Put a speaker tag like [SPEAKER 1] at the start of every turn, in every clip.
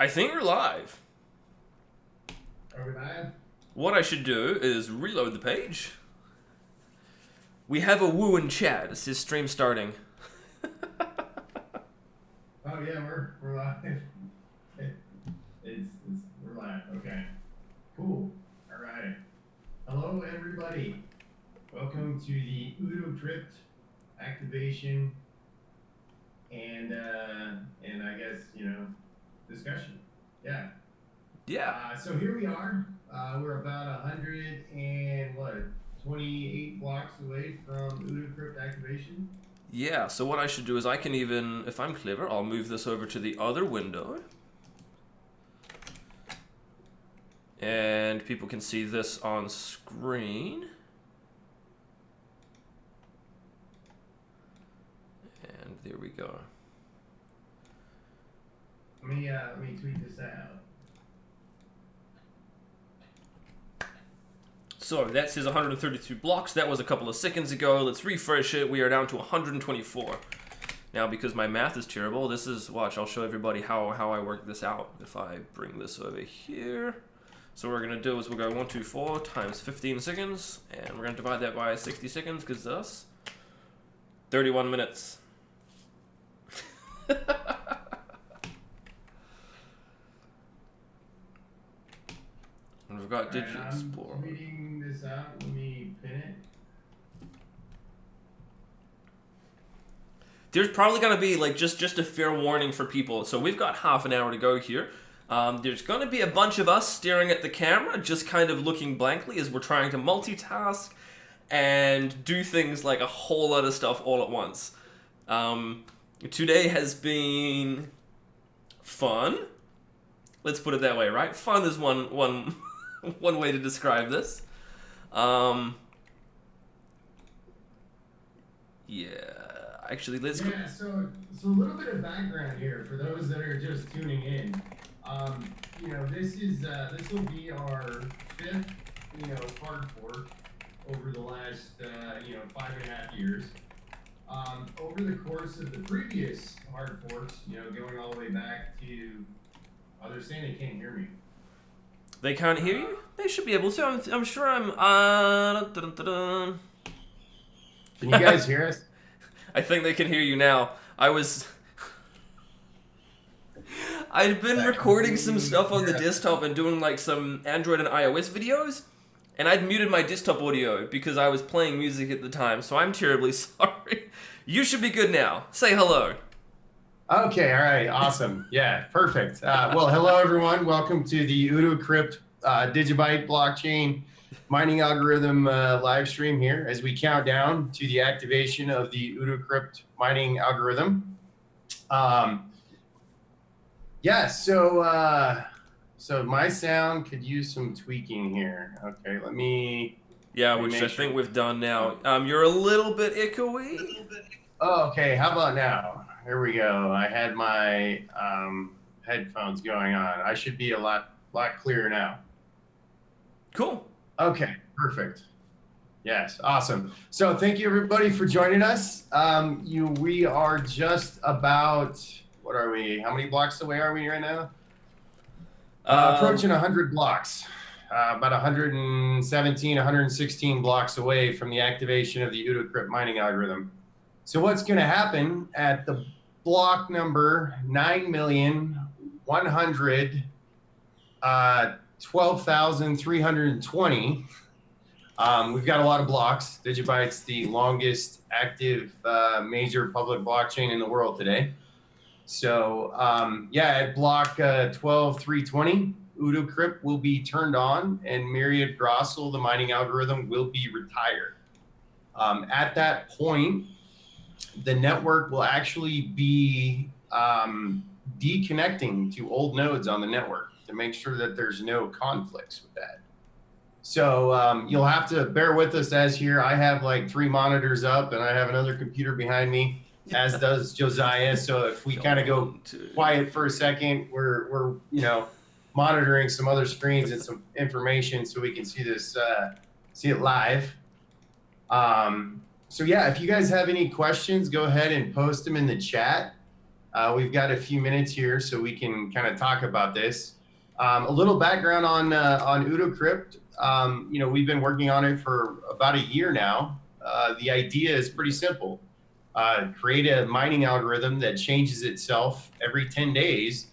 [SPEAKER 1] I think we're live.
[SPEAKER 2] Are we live?
[SPEAKER 1] What I should do is reload the page. We have a woo in chat. It says stream starting.
[SPEAKER 2] Oh yeah, we're live. We're live. Okay. Cool. All right. Hello everybody. Welcome to the Odocrypt activation and I guess discussion. Yeah.
[SPEAKER 1] Yeah.
[SPEAKER 2] So here we are. We're about 128 blocks away from Odocrypt activation.
[SPEAKER 1] Yeah, so what I should do is I can even, if I'm clever, I'll move this over to the other window. And people can see this on screen. And there we go.
[SPEAKER 2] Let me tweet this out.
[SPEAKER 1] So that says 132 blocks. That was a couple of seconds ago. Let's refresh it. We are down to 124. Now, because my math is terrible, this is, watch, I'll show everybody how I work this out. If I bring this over here. So what we're going to do is we'll go 124 times 15 seconds. And we're going to divide that by 60 seconds because that's 31 minutes. And we've got Digi Explorer.
[SPEAKER 2] I'm tweeting this out. Let me pin it.
[SPEAKER 1] There's probably going to be like just a fair warning for people. So we've got half an hour to go here. There's going to be a bunch of us staring at the camera, just kind of looking blankly as we're trying to multitask and do things like a whole lot of stuff all at once. Today has been fun. Let's put it that way, right? Fun is one way to describe this. Yeah, actually, let's go.
[SPEAKER 2] Yeah, so a little bit of background here for those that are just tuning in. This will be our fifth, hard fork over the last, 5.5 years. Over the course of the previous hard forks, going all the way back to, they're saying they can't hear me.
[SPEAKER 1] They can't hear you? They should be able to. I'm sure I'm.
[SPEAKER 2] Can you guys hear us?
[SPEAKER 1] I think they can hear you now. I'd been recording some stuff on the desktop and doing like some Android and iOS videos, and I'd muted my desktop audio because I was playing music at the time, so I'm terribly sorry. You should be good now. Say hello.
[SPEAKER 2] Okay, all right, awesome. Yeah, perfect. Well, hello everyone. Welcome to the Odocrypt DigiByte blockchain mining algorithm live stream here as we count down to the activation of the Odocrypt mining algorithm. So my sound could use some tweaking here. Okay, let me.
[SPEAKER 1] Yeah, which I think we've done now. You're a little bit echoey.
[SPEAKER 2] Oh, okay. How about now? Here we go. I had my headphones going on. I should be a lot clearer now.
[SPEAKER 1] Cool.
[SPEAKER 2] Okay, perfect. Yes, awesome. So thank you everybody for joining us. We are just about, what are we? How many blocks away are we right now? Approaching 100 blocks. About 117, 116 blocks away from the activation of the Odocrypt mining algorithm. So what's going to happen at the block number 9,112,320? We've got a lot of blocks. DigiByte's the longest active major public blockchain in the world today. So at block 12,320, Odocrypt will be turned on and Myriad Grossel, the mining algorithm, will be retired. At that point, the network will actually be deconnecting to old nodes on the network to make sure that there's no conflicts with that. So you'll have to bear with us as here. I have like 3 monitors up and I have another computer behind me, as does Josiah. So if we kind of go quiet for a second, we're monitoring some other screens and some information so we can see this, see it live. So yeah, if you guys have any questions, go ahead and post them in the chat. We've got a few minutes here so we can kind of talk about this. A little background on Odocrypt. We've been working on it for about a year now. The idea is pretty simple. Create a mining algorithm that changes itself every 10 days.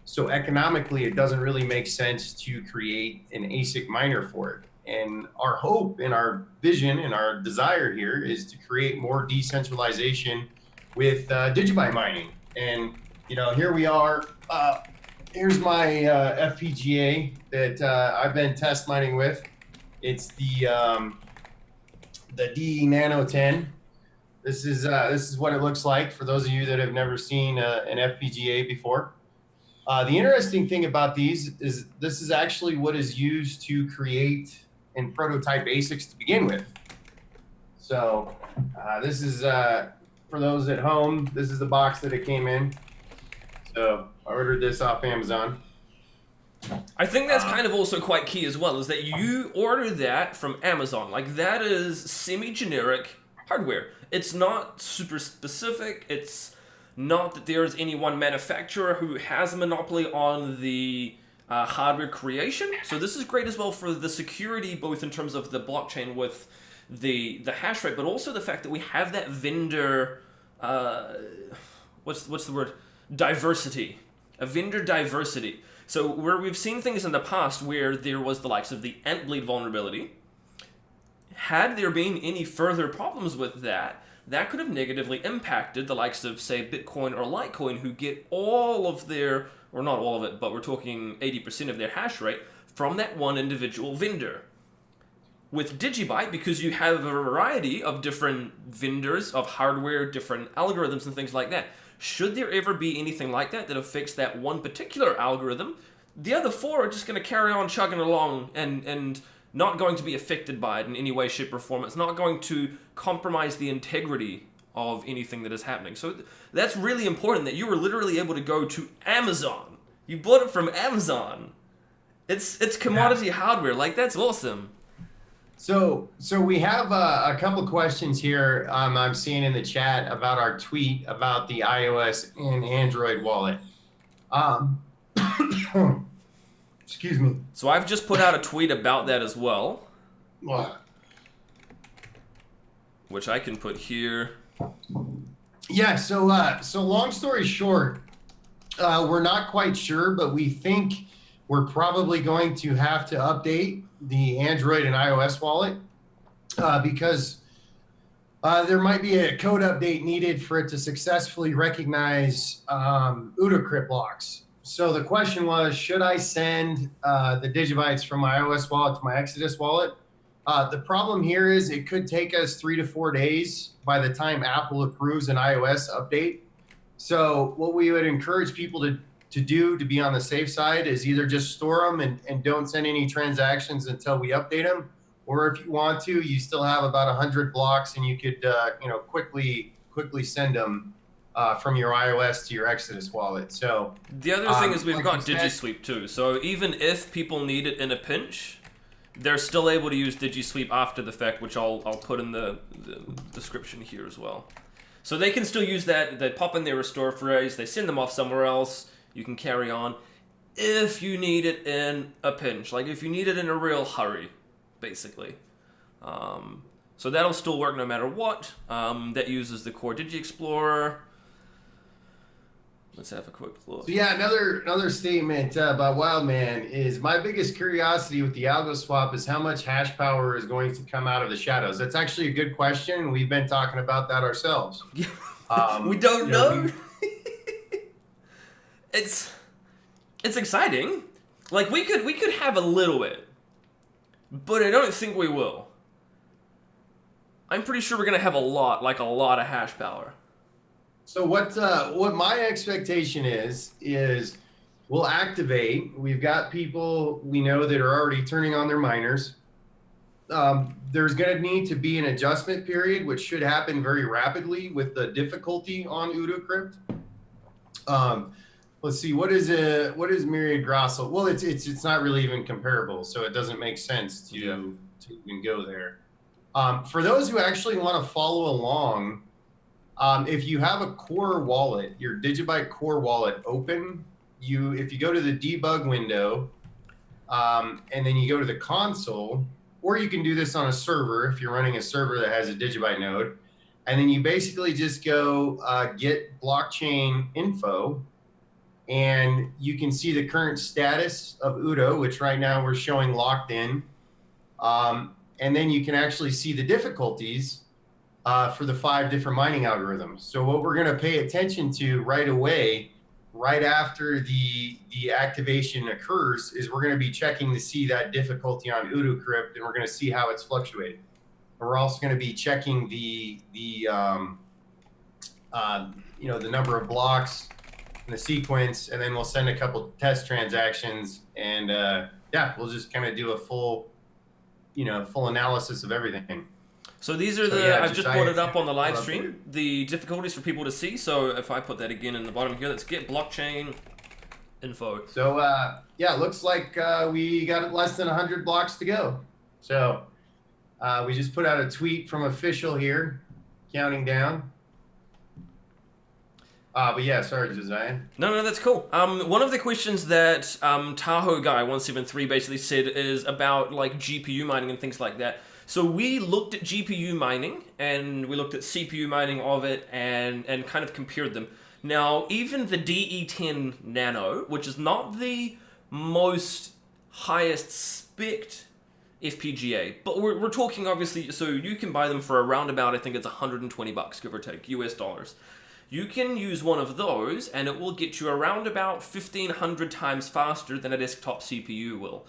[SPEAKER 2] So economically, it doesn't really make sense to create an ASIC miner for it. And our hope and our vision and our desire here is to create more decentralization with DigiByte mining. And, here we are. Here's my FPGA that I've been test mining with. It's the D Nano 10. This is what it looks like for those of you that have never seen an FPGA before. The interesting thing about these is this is actually what is used to create and prototype ASICs to begin with. So this is, for those at home, this is the box that it came in. So I ordered this off Amazon.
[SPEAKER 1] I think that's kind of also quite key as well, is that you order that from Amazon. Like, that is semi-generic hardware. It's not super specific. It's not that there's any one manufacturer who has a monopoly on the hardware creation. So this is great as well for the security, both in terms of the blockchain with the hash rate, but also the fact that we have that vendor, what's the word? Diversity. A vendor diversity. So where we've seen things in the past where there was the likes of the Antbleed vulnerability, had there been any further problems with that, that could have negatively impacted the likes of, say, Bitcoin or Litecoin, who get all of their, or not all of it, but we're talking 80% of their hash rate from that one individual vendor. With DigiByte, because you have a variety of different vendors of hardware, different algorithms and things like that, should there ever be anything like that that affects that one particular algorithm, the other four are just going to carry on chugging along and not going to be affected by it in any way, shape, or form. It's not going to compromise the integrity of anything that is happening. So that's really important that you were literally able to go to Amazon. You bought it from Amazon. It's commodity hardware. Like, that's awesome.
[SPEAKER 2] So we have a couple questions here I'm seeing in the chat about our tweet about the iOS and Android wallet. Excuse me.
[SPEAKER 1] So I've just put out a tweet about that as well.
[SPEAKER 2] What?
[SPEAKER 1] Which I can put here.
[SPEAKER 2] Yeah, so long story short, we're not quite sure, but we think we're probably going to have to update the Android and iOS wallet because there might be a code update needed for it to successfully recognize Odocrypt blocks. So the question was, should I send the DigiBytes from my iOS wallet to my Exodus wallet? The problem here is it could take us 3 to 4 days by the time Apple approves an iOS update. So what we would encourage people to do to be on the safe side is either just store them and don't send any transactions until we update them. Or if you want to, you still have about 100 blocks and you could quickly send them from your iOS to your Exodus wallet. So
[SPEAKER 1] the other thing is we've
[SPEAKER 2] like
[SPEAKER 1] got
[SPEAKER 2] you said,
[SPEAKER 1] DigiSweep too. So even if people need it in a pinch, they're still able to use DigiSweep after the fact, which I'll put in the description here as well. So they can still use that. They pop in their restore phrase, they send them off somewhere else. You can carry on if you need it in a pinch, like if you need it in a real hurry, basically. So that'll still work no matter what. That uses the core Digi Explorer. Let's have a quick look.
[SPEAKER 2] So yeah, another statement by Wildman is my biggest curiosity with the algo swap is how much hash power is going to come out of the shadows. That's actually a good question. We've been talking about that ourselves.
[SPEAKER 1] We don't know. It's exciting. Like we could have a little bit, but I don't think we will. I'm pretty sure we're gonna have a lot of hash power.
[SPEAKER 2] So what my expectation is we'll activate. We've got people we know that are already turning on their miners. There's going to need to be an adjustment period, which should happen very rapidly with the difficulty on Odocrypt. Let's see, what is Myriad Grossel? Well, it's not really even comparable, so it doesn't make sense to even go there. For those who actually want to follow along, If you have a core wallet, your DigiByte core wallet open, if you go to the debug window, and then you go to the console, or you can do this on a server if you're running a server that has a DigiByte node, and then you basically just go get blockchain info, and you can see the current status of Udo, which right now we're showing locked in. And then you can actually see the difficulties for the 5 different mining algorithms. So what we're going to pay attention to right away, right after the activation occurs, is we're going to be checking to see that difficulty on Odocrypt, and we're going to see how it's fluctuating. And we're also going to be checking the number of blocks and the sequence, and then we'll send a couple test transactions, and we'll just kind of do a full analysis of everything.
[SPEAKER 1] So these are I've just brought it up on the live stream, the difficulties for people to see. So if I put that again in the bottom here, let's get blockchain info.
[SPEAKER 2] So it looks like we got less than 100 blocks to go. So we just put out a tweet from official here, counting down. But yeah, sorry, Josiah.
[SPEAKER 1] No, that's cool. One of the questions that Tahoe Guy 173 basically said is about like GPU mining and things like that. So we looked at GPU mining and we looked at CPU mining of it and kind of compared them. Now, even the DE10 Nano, which is not the most highest spec'd FPGA, but we're talking obviously, so you can buy them for around about, I think it's $120, give or take, US dollars. You can use one of those and it will get you around about 1,500 times faster than a desktop CPU will.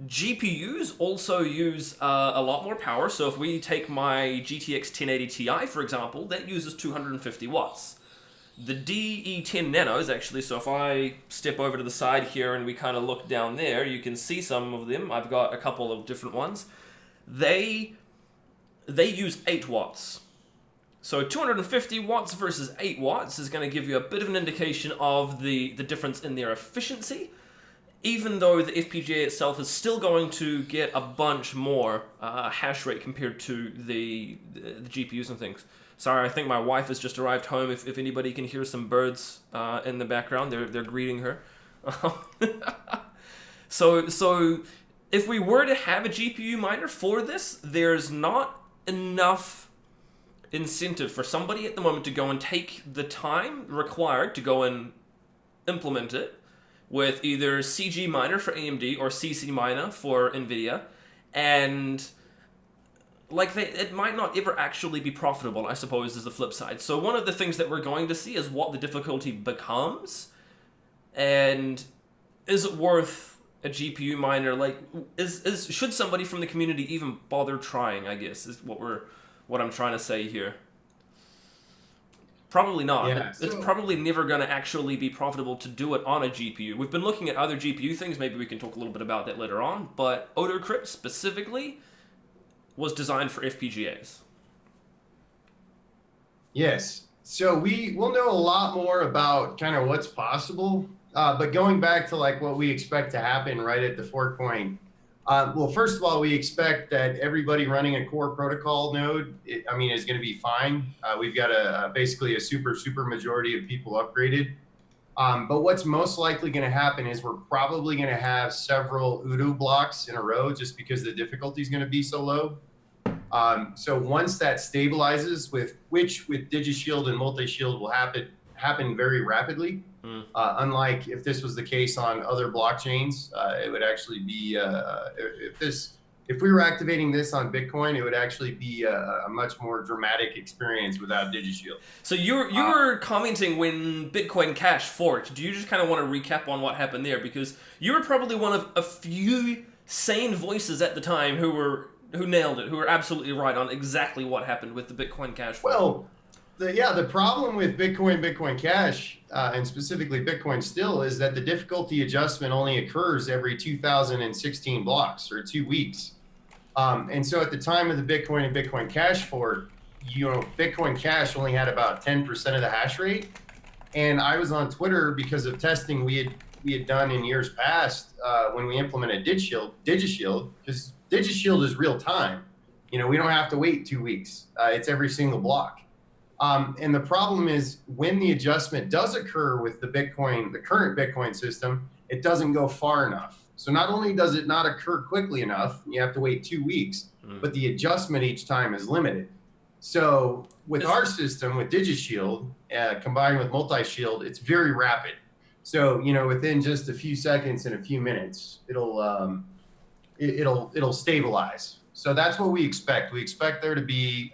[SPEAKER 1] GPUs also use a lot more power, so if we take my GTX 1080 Ti, for example, that uses 250 watts. The DE10 Nanos, actually, so if I step over to the side here and we kind of look down there, you can see some of them. I've got a couple of different ones. They use 8 watts. So 250 watts versus 8 watts is going to give you a bit of an indication of the difference in their efficiency, even though the FPGA itself is still going to get a bunch more hash rate compared to the GPUs and things. Sorry, I think my wife has just arrived home. If anybody can hear some birds in the background, they're greeting her. So if we were to have a GPU miner for this, there's not enough incentive for somebody at the moment to go and take the time required to go and implement it with either CG Miner for AMD or CC Miner for NVIDIA, and it might not ever actually be profitable, I suppose, is the flip side. So one of the things that we're going to see is what the difficulty becomes, and is it worth a GPU miner? Should somebody from the community even bother trying, I guess, is what I'm trying to say here. Probably not.
[SPEAKER 2] Yeah,
[SPEAKER 1] it's probably never going to actually be profitable to do it on a GPU. We've been looking at other GPU things. Maybe we can talk a little bit about that later on. But Odocrypt specifically was designed for FPGAs.
[SPEAKER 2] Yes. So we'll know a lot more about kind of what's possible. But going back to what we expect to happen right at the fork point. Well, first of all, we expect that everybody running a core protocol node, is going to be fine. We've got basically a super majority of people upgraded. But what's most likely going to happen is we're probably going to have several Udo blocks in a row just because the difficulty is going to be so low. So once that stabilizes, with DigiShield and Multi-Shield will happen very rapidly. Unlike if this was the case on other blockchains, it would actually be if we were activating this on Bitcoin, it would actually be a much more dramatic experience without DigiShield.
[SPEAKER 1] So you were commenting when Bitcoin Cash forked. Do you just kind of want to recap on what happened there, because you were probably one of a few sane voices at the time who nailed it, who were absolutely right on exactly what happened with the Bitcoin Cash fork.
[SPEAKER 2] Well, the problem with Bitcoin Cash, and specifically Bitcoin still, is that the difficulty adjustment only occurs every 2016 blocks or 2 weeks. And so at the time of the Bitcoin and Bitcoin Cash fork, Bitcoin Cash only had about 10% of the hash rate. And I was on Twitter because of testing we had done in years past when we implemented DigiShield, because DigiShield is real time. We don't have to wait 2 weeks. It's every single block. And the problem is when the adjustment does occur with the current Bitcoin system, it doesn't go far enough. So not only does it not occur quickly enough, you have to wait 2 weeks, but the adjustment each time is limited. So with our system, with DigiShield, combined with multi-shield, it's very rapid. So, within just a few seconds and a few minutes, it'll stabilize. So that's what we expect. We expect there to be,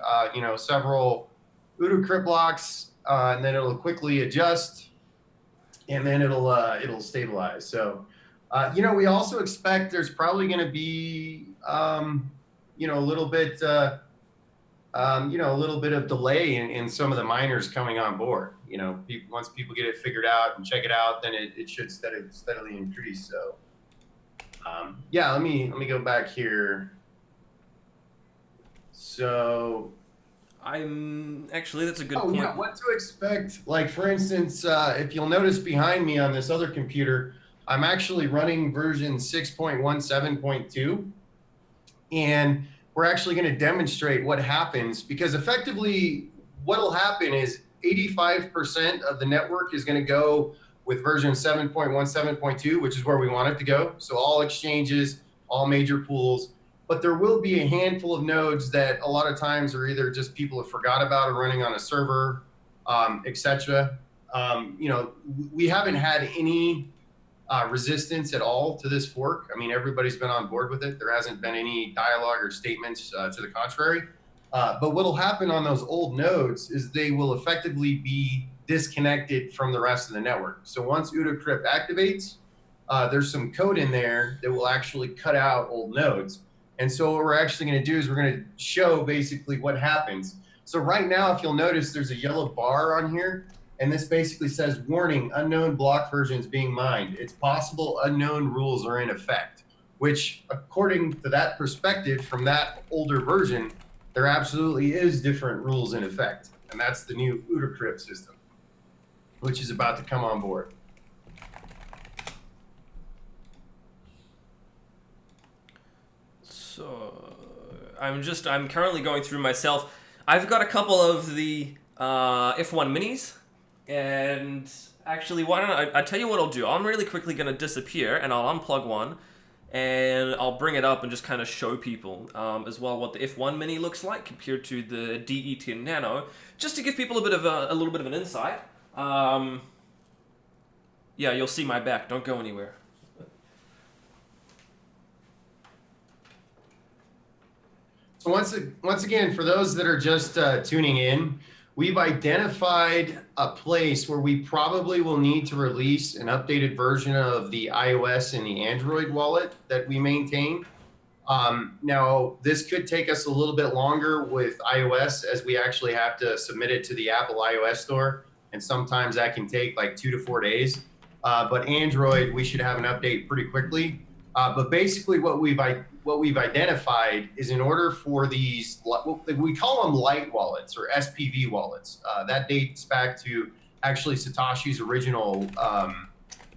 [SPEAKER 2] several Odocrypt blocks, and then it'll quickly adjust, and then it'll stabilize. So, we also expect there's probably going to be, a little bit, a little bit of delay in some of the miners coming on board. Once people get it figured out and check it out, then it should steadily increase. So, let me go back here. So,
[SPEAKER 1] that's a good point.
[SPEAKER 2] Yeah, what to expect? Like, for instance, if you'll notice behind me on this other computer, I'm actually running version 6.17.2, and we're actually going to demonstrate what happens, because effectively what will happen is 85% of the network is going to go with version 7.17.2, which is where we want it to go. So all exchanges, all major pools, but there will be a handful of nodes that a lot of times are either just people have forgot about or running on a server, etc. We haven't had any resistance at all to this fork. I mean, everybody's been on board with it. There hasn't been any dialogue or statements to the contrary. But what'll happen on those old nodes is they will effectively be disconnected from the rest of the network. So once Odocrypt activates, there's some code in there that will actually cut out old nodes. And so what we're actually going to do is we're going to show basically what happens. So right now, if you'll notice, there's a yellow bar on here. And this basically says, warning, unknown block versions being mined. It's possible unknown rules are in effect, which according to that perspective from that older version, there absolutely is different rules in effect. And that's the new Odocrypt system, which is about to come on board.
[SPEAKER 1] So I'm currently going through myself. I've got a couple of the F1 minis. And actually, why don't I tell you what I'll do. I'm really quickly going to disappear, and I'll unplug one, and I'll bring it up and just kind of show people as well what the F1 Mini looks like compared to the DE10 Nano, just to give people a little bit of an insight. Yeah, you'll see my back. Don't go anywhere.
[SPEAKER 2] So once again, for those that are just tuning in, we've identified a place where we probably will need to release an updated version of the iOS and the Android wallet that we maintain. Now, this could take us a little bit longer with iOS, as we actually have to submit it to the Apple iOS store, and sometimes that can take like 2 to 4 days. But Android, we should have an update pretty quickly. But basically what we've identified is, in order for these, we call them light wallets or SPV wallets. That dates back to actually Satoshi's original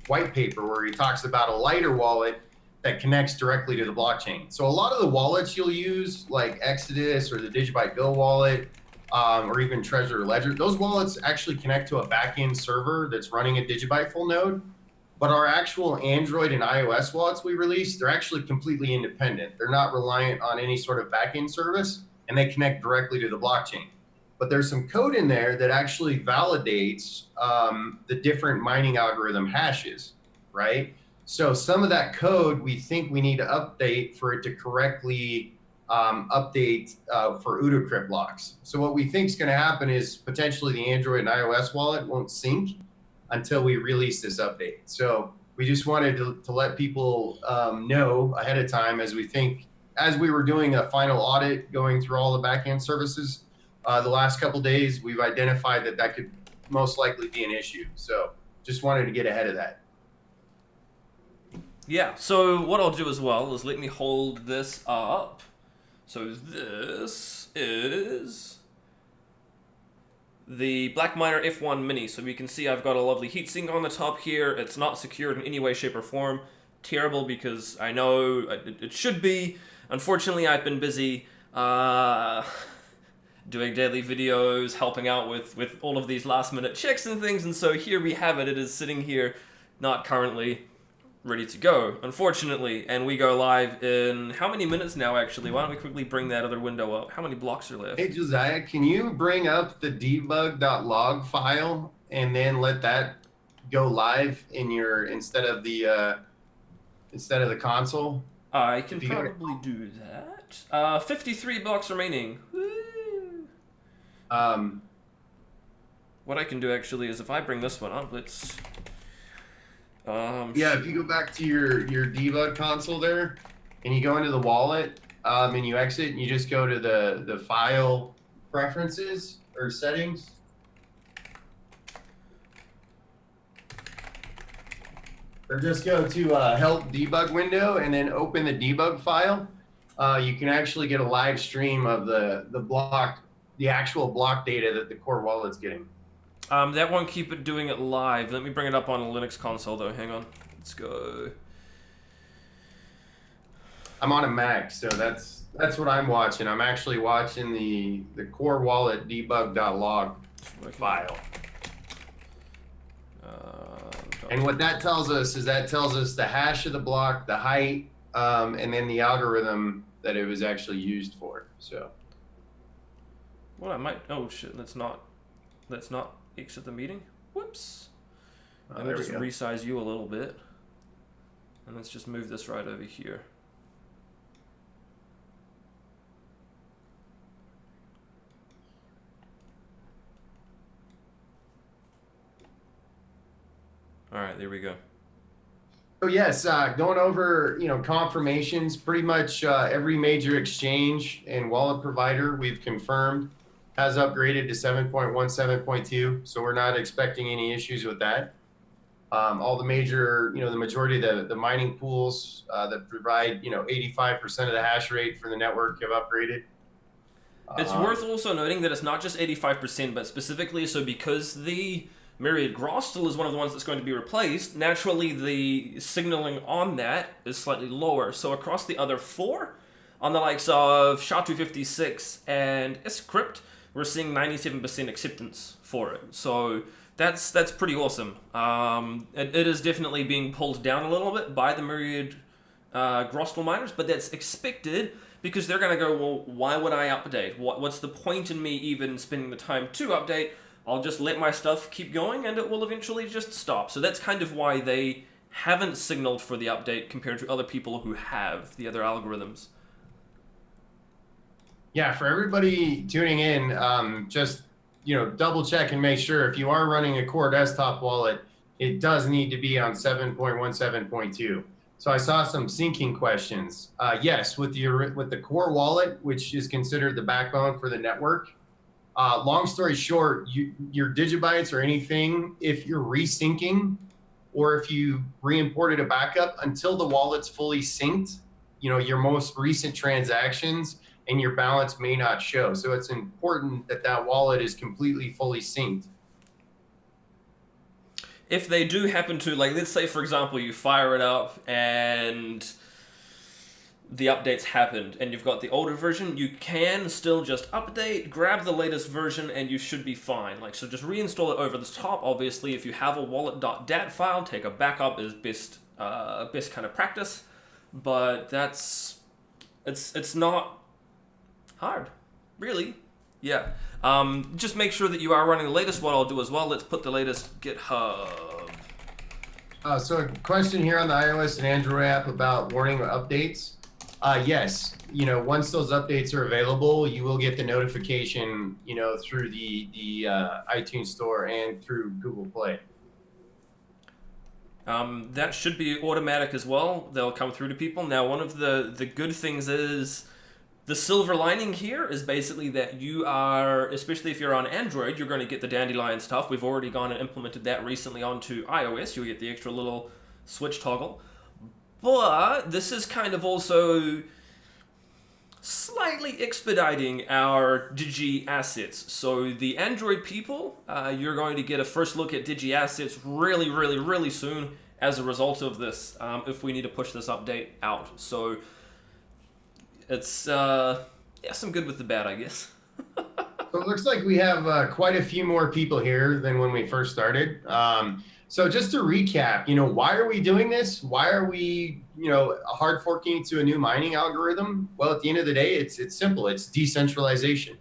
[SPEAKER 2] white paper, where he talks about a lighter wallet that connects directly to the blockchain. So a lot of the wallets you'll use, like Exodus or the DigiByte Bill wallet, or even Trezor Ledger, those wallets actually connect to a backend server that's running a DigiByte full node. But our actual Android and iOS wallets we release, they're actually completely independent. They're not reliant on any sort of backend service, and they connect directly to the blockchain. But there's some code in there that actually validates the different mining algorithm hashes, right? So some of that code we think we need to update for it to correctly update for Odocrypt blocks. So what we think is going to happen is potentially the Android and iOS wallet won't sync until we release this update. So we just wanted to let people know ahead of time, as we were doing a final audit, going through all the backend services the last couple of days, we've identified that could most likely be an issue. So just wanted to get ahead of that.
[SPEAKER 1] Yeah, so what I'll do as well is let me hold this up. So this is the Black Miner F1 Mini. So we can see I've got a lovely heatsink on the top here. It's not secured in any way, shape, or form. Terrible, because I know it should be. Unfortunately, I've been busy doing daily videos, helping out with all of these last minute checks and things, and so here we have it. It is sitting here, not currently ready to go, unfortunately, and we go live in how many minutes now, actually? Why don't we quickly bring that other window up? How many blocks are left?
[SPEAKER 2] Hey, Josiah, can you bring up the debug.log file and then let that go live in your, instead of the console?
[SPEAKER 1] I can probably do that. 53 blocks remaining. Woo. What I can do actually is if I bring this one up, let's...
[SPEAKER 2] yeah, if you go back to your debug console there, and you go into the wallet, and you exit, and you just go to the file preferences or settings. Or just go to help debug window and then open the debug file. You can actually get a live stream of the actual block data that the core wallet's getting.
[SPEAKER 1] That won't keep it doing it live. Let me bring it up on a Linux console though. Hang on. Let's go.
[SPEAKER 2] I'm on a Mac, so that's what I'm watching. I'm actually watching the core wallet debug.log file. And what that tells us is the hash of the block, the height, and then the algorithm that it was actually used for. So.
[SPEAKER 1] Well, I might. Oh shit! Let's not exit the meeting. Whoops. Let me just resize you a little bit, and let's just move this right over here. All right, there we go.
[SPEAKER 2] So yes, going over, confirmations, pretty much every major exchange and wallet provider we've confirmed has upgraded to 7.17.2. So we're not expecting any issues with that. All the major, the majority of the mining pools that provide, 85% of the hash rate for the network have upgraded.
[SPEAKER 1] It's worth also noting that it's not just 85%, but specifically so because the Myriad Grostal is one of the ones that's going to be replaced, naturally the signaling on that is slightly lower. So across the other four, on the likes of SHA-256 and Odocrypt, we're seeing 97% acceptance for it. So that's pretty awesome. It is definitely being pulled down a little bit by the Myriad Grostal miners, but that's expected because they're going to go, well, why would I update? What's the point in me even spending the time to update? I'll just let my stuff keep going and it will eventually just stop. So that's kind of why they haven't signaled for the update compared to other people who have, the other algorithms.
[SPEAKER 2] Yeah, for everybody tuning in, just double check and make sure if you are running a core desktop wallet, it does need to be on 7.17.2. So I saw some syncing questions. Yes, with the core wallet, which is considered the backbone for the network. Long story short, your DigiBytes or anything, if you're resyncing or if you re-imported a backup until the wallet's fully synced, your most recent transactions and your balance may not show. So it's important that wallet is completely fully synced.
[SPEAKER 1] If they do happen to, let's say, for example, you fire it up and the updates happened and you've got the older version, you can still just update, grab the latest version, and you should be fine. So just reinstall it over the top. Obviously, if you have a wallet.dat file, take a backup is best kind of practice. But it's not hard, really. Yeah. Just make sure that you are running the latest. What I'll do as well, let's put the latest GitHub.
[SPEAKER 2] So a question here on the iOS and Android app about warning updates. Yes, once those updates are available, you will get the notification, through the iTunes Store and through Google Play.
[SPEAKER 1] That should be automatic as well. They'll come through to people. Now, one of the good things is the silver lining here is basically that you are, especially if you're on Android, you're going to get the Dandelion stuff. We've already gone and implemented that recently onto iOS. You'll get the extra little switch toggle. But this is kind of also slightly expediting our Digi assets. So the Android people, you're going to get a first look at Digi assets really, really, really soon as a result of this, if we need to push this update out. So it's, some good with the bad, I guess.
[SPEAKER 2] So it looks like we have quite a few more people here than when we first started. So just to recap, why are we doing this? Why are we, hard forking to a new mining algorithm? Well, at the end of the day, it's simple. It's decentralization.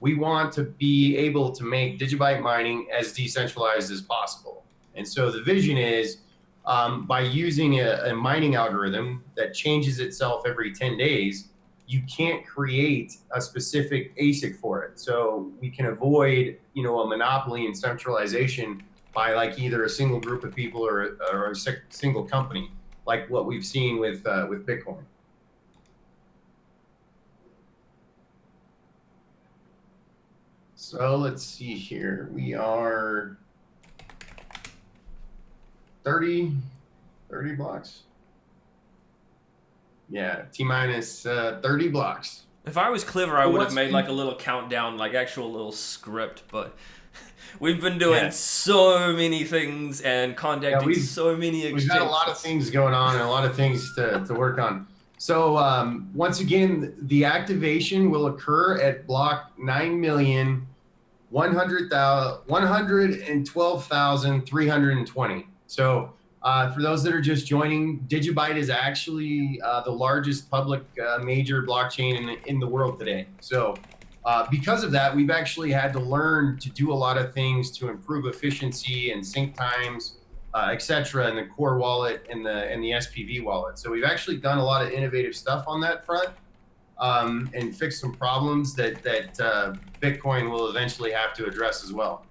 [SPEAKER 2] We want to be able to make DigiByte mining as decentralized as possible. And so the vision is by using a mining algorithm that changes itself every 10 days, you can't create a specific ASIC for it. So we can avoid, a monopoly and centralization by like either a single group of people or a single company, like what we've seen with Bitcoin. So let's see here. We are 30 blocks. Yeah, T-minus 30 blocks.
[SPEAKER 1] If I was clever, I would have made like a little countdown, like actual little script, but we've been doing so many things and contacting so many exchanges.
[SPEAKER 2] We've got a lot of things going on and a lot of things to work on. So once again, the activation will occur at block 9,112,320. So for those that are just joining, DigiByte is actually the largest public major blockchain in the world today. So because of that, we've actually had to learn to do a lot of things to improve efficiency and sync times, et cetera, in the core wallet and the SPV wallet. So we've actually done a lot of innovative stuff on that front and fixed some problems that Bitcoin will eventually have to address as well.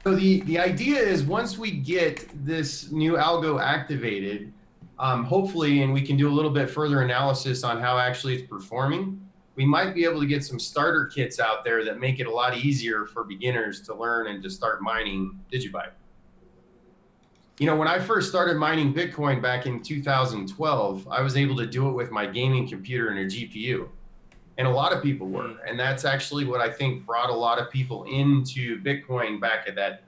[SPEAKER 2] So the idea is once we get this new algo activated, hopefully, and we can do a little bit further analysis on how actually it's performing, we might be able to get some starter kits out there that make it a lot easier for beginners to learn and to start mining DigiByte. When I first started mining Bitcoin back in 2012, I was able to do it with my gaming computer and a GPU. And a lot of people were. And that's actually what I think brought a lot of people into Bitcoin back at that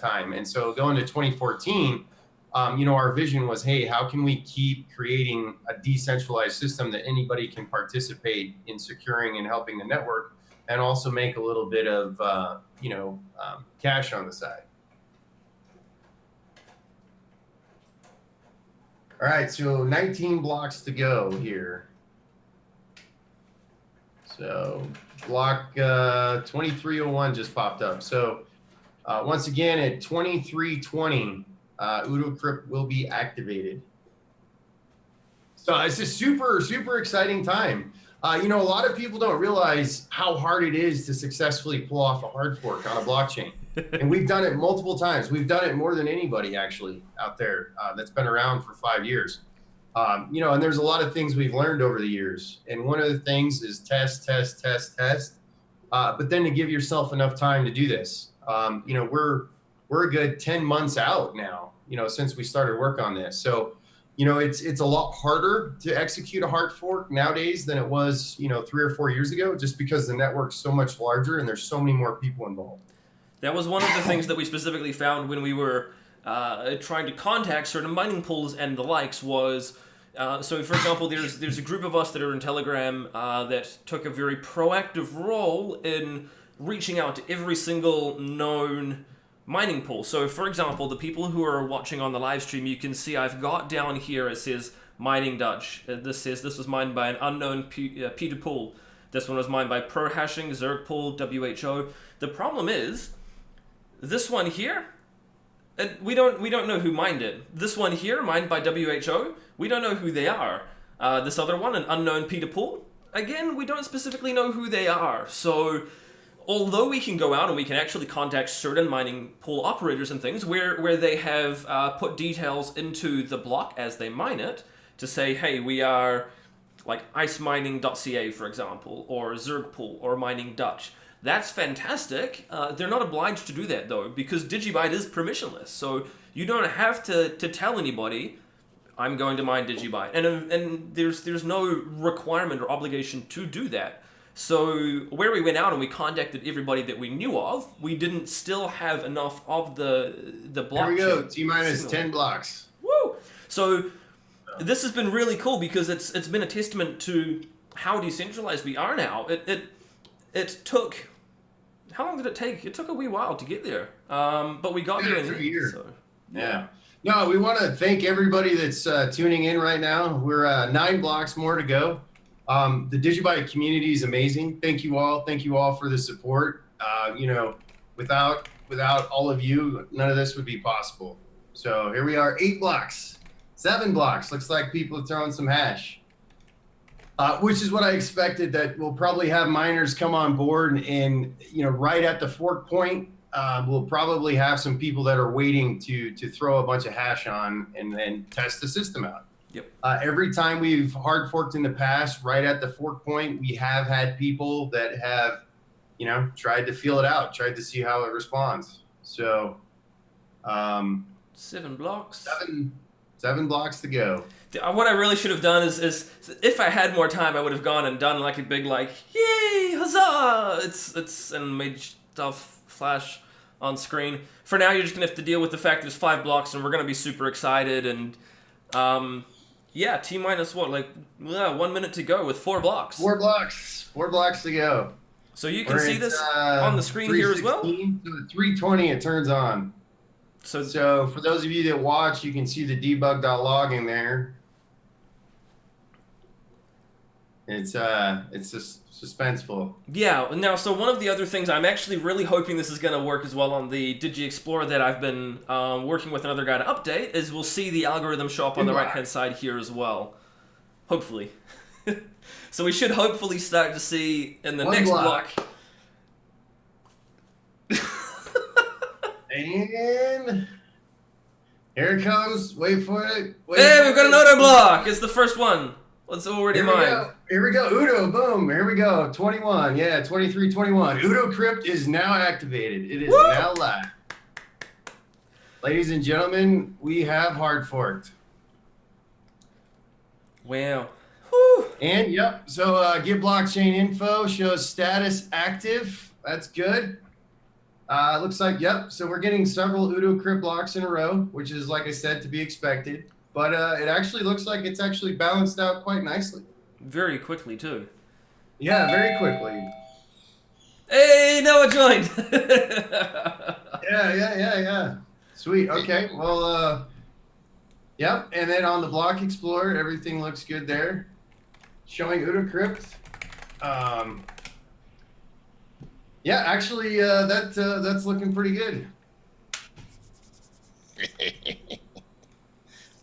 [SPEAKER 2] time. And so going to 2014, our vision was, hey, how can we keep creating a decentralized system that anybody can participate in securing and helping the network and also make a little bit of, cash on the side. All right, so 19 blocks to go here. So block 2301 just popped up. So once again, at 2320, Odocrypt will be activated. So it's a super, super exciting time. A lot of people don't realize how hard it is to successfully pull off a hard fork on a blockchain. And we've done it multiple times. We've done it more than anybody actually out there that's been around for 5 years. And there's a lot of things we've learned over the years. And one of the things is test. But then to give yourself enough time to do this. We're a good 10 months out now, since we started work on this. So, it's a lot harder to execute a hard fork nowadays than it was, 3 or 4 years ago, just because the network's so much larger and there's so many more people involved.
[SPEAKER 1] That was one of the things that we specifically found when we were trying to contact certain mining pools and the likes was, so for example, there's a group of us that are in Telegram that took a very proactive role in reaching out to every single known mining pool. So for example, the people who are watching on the live stream, you can see I've got down here, it says mining Dutch. This says this was mined by an unknown P2 pool. This one was mined by Pro Hashing, Zerg pool, WHO. The problem is, this one here, we don't know who mined it. This one here, mined by WHO, we don't know who they are. This other one, an unknown P2 pool, again, we don't specifically know who they are. So although we can go out and we can actually contact certain mining pool operators and things where they have put details into the block as they mine it to say, hey, we are like icemining.ca, for example, or Zerg pool, or mining Dutch. That's fantastic. They're not obliged to do that, though, because DigiByte is permissionless. So you don't have to tell anybody, I'm going to mine DigiByte. And there's no requirement or obligation to do that. So where we went out and we contacted everybody that we knew of, we didn't still have enough of the blockchain.
[SPEAKER 2] Here we go, T-minus 10 blocks.
[SPEAKER 1] Woo! So this has been really cool because it's been a testament to how decentralized we are now. It took, how long did it take? It took a wee while to get there, but we got there in the end. So,
[SPEAKER 2] yeah. No, we want to thank everybody that's tuning in right now. We're 9 blocks more to go. The DigiByte community is amazing. Thank you all. Thank you all for the support. You know, without all of you, none of this would be possible. So here we are, 8 blocks, 7 blocks. Looks like people are throwing some hash, which is what I expected, that we'll probably have miners come on board, and you know, right at the fork point, we'll probably have some people that are waiting to throw a bunch of hash on and test the system out.
[SPEAKER 1] Yep.
[SPEAKER 2] Every time we've hard forked in the past, right at the fork point, we have had people that have, you know, tried to feel it out, tried to see how it responds. So,
[SPEAKER 1] 7 blocks.
[SPEAKER 2] 7 blocks to go.
[SPEAKER 1] What I really should have done is if I had more time, I would have gone and done like a big yay, huzzah! It's and made stuff flash on screen. For now, you're just gonna have to deal with the fact there's 5 blocks, and we're gonna be super excited. And yeah, T minus what, 1 minute to go with 4 blocks.
[SPEAKER 2] 4 blocks. 4 blocks to go.
[SPEAKER 1] So you can see this on the screen here as well.
[SPEAKER 2] So at 3:20, it turns on. So for those of you that watch, you can see the debug.log in there. It's just suspenseful.
[SPEAKER 1] Yeah. Now, so one of the other things I'm actually really hoping this is going to work as well on the Digi Explorer that I've been working with another guy to update is we'll see the algorithm show up on the right-hand side here as well. Hopefully. So we should hopefully start to see in the next block.
[SPEAKER 2] And here it comes. Wait for it.
[SPEAKER 1] Hey, we've got an Odo block. It's the first one. It's already mine.
[SPEAKER 2] Here we go. Udo, boom. Here we go. 21. Yeah, 23, 21. Odocrypt is now activated. It is now live. Ladies and gentlemen, we have hard forked.
[SPEAKER 1] Wow. Whew.
[SPEAKER 2] And yep, so get blockchain info, shows status active. That's good. Looks like, yep, so we're getting several Odocrypt blocks in a row, which is, like I said, to be expected. But it actually looks like it's actually balanced out quite nicely.
[SPEAKER 1] Very quickly, too.
[SPEAKER 2] Yeah, very quickly.
[SPEAKER 1] Hey, Noah joined!
[SPEAKER 2] Yeah. Sweet, okay, well, yep, and then on the Block Explorer, everything looks good there. Showing Odocrypt. Yeah, actually, that's looking pretty good.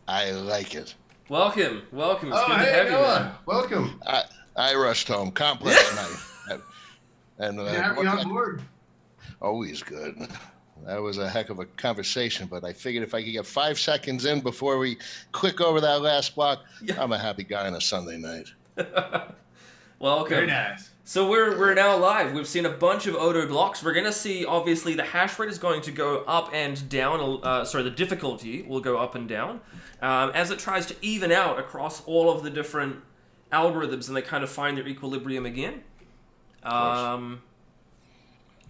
[SPEAKER 3] I like it.
[SPEAKER 1] Welcome. It's good to
[SPEAKER 2] hey,
[SPEAKER 1] have
[SPEAKER 2] Noah. Welcome.
[SPEAKER 3] I rushed home. Complex night. And
[SPEAKER 2] have you on board.
[SPEAKER 3] Always good. That was a heck of a conversation, but I figured if I could get 5 seconds in before we click over that last block, I'm a happy guy on a Sunday night.
[SPEAKER 1] Welcome.
[SPEAKER 2] Very nice.
[SPEAKER 1] So we're now live. We've seen a bunch of Odo blocks. We're going to see, obviously, the hash rate is going to go up and down. The difficulty will go up and down as it tries to even out across all of the different algorithms, and they kind of find their equilibrium again.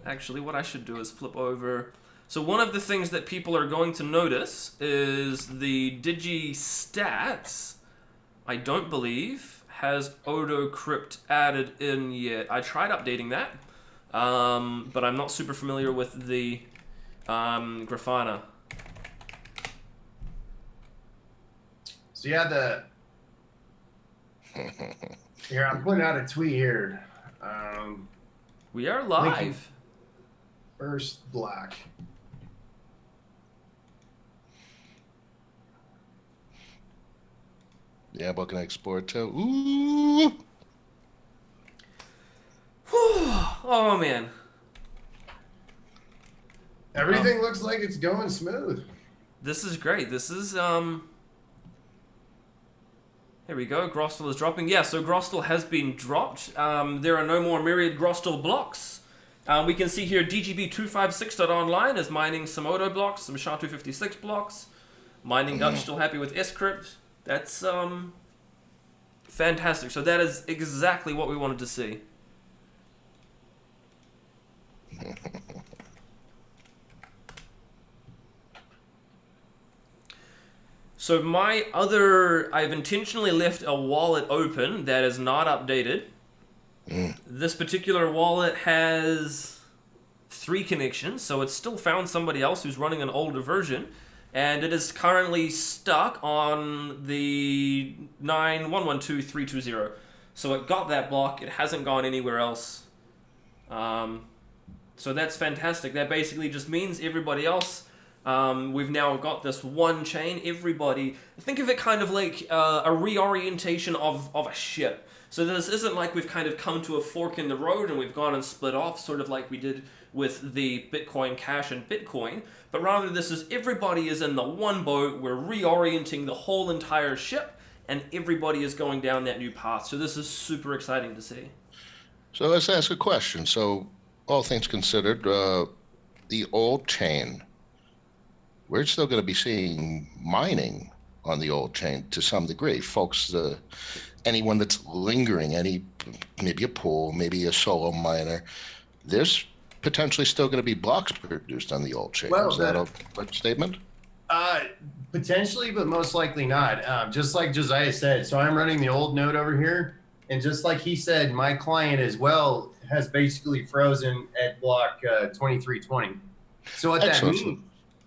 [SPEAKER 1] Actually, what I should do is flip over. So one of the things that people are going to notice is the Digi stats, I don't believe, has Odocrypt added in yet. I tried updating that, but I'm not super familiar with the Grafana.
[SPEAKER 2] So yeah, here, I'm putting out a tweet here.
[SPEAKER 1] We are live.
[SPEAKER 2] First block.
[SPEAKER 3] Yeah, but can I export too? Ooh!
[SPEAKER 1] Oh, man.
[SPEAKER 2] Everything looks like it's going smooth.
[SPEAKER 1] This is great. This is, here we go. Grostel is dropping. Yeah, so Grostel has been dropped. There are no more myriad Grostel blocks. We can see here DGB256.online is mining some Odo blocks, some SHA-256 blocks. Mining Dutch still happy with Scrypt. That's fantastic. So that is exactly what we wanted to see. So I've intentionally left a wallet open that is not updated. This particular wallet has 3 connections, so it's still found somebody else who's running an older version, and it is currently stuck on the 9112320. So it got that block, it hasn't gone anywhere else. So that's fantastic. That basically just means everybody else, we've now got this one chain. Everybody, think of it kind of like a reorientation of a ship. So this isn't like we've kind of come to a fork in the road and we've gone and split off, sort of like we did with the Bitcoin Cash and Bitcoin, but rather this is everybody is in the one boat. We're reorienting the whole entire ship, and everybody is going down that new path. So this is super exciting to see.
[SPEAKER 3] So let's ask a question. So all things considered, the old chain, we're still going to be seeing mining on the old chain to some degree. Folks, anyone that's lingering, maybe a pool, maybe a solo miner, there's potentially still going to be blocks produced on the old chain.
[SPEAKER 2] Well,
[SPEAKER 3] is that a good statement?
[SPEAKER 2] Potentially, but most likely not. Just like Josiah said, so I'm running the old node over here, and just like he said, my client as well has basically frozen at block 2320. So what that means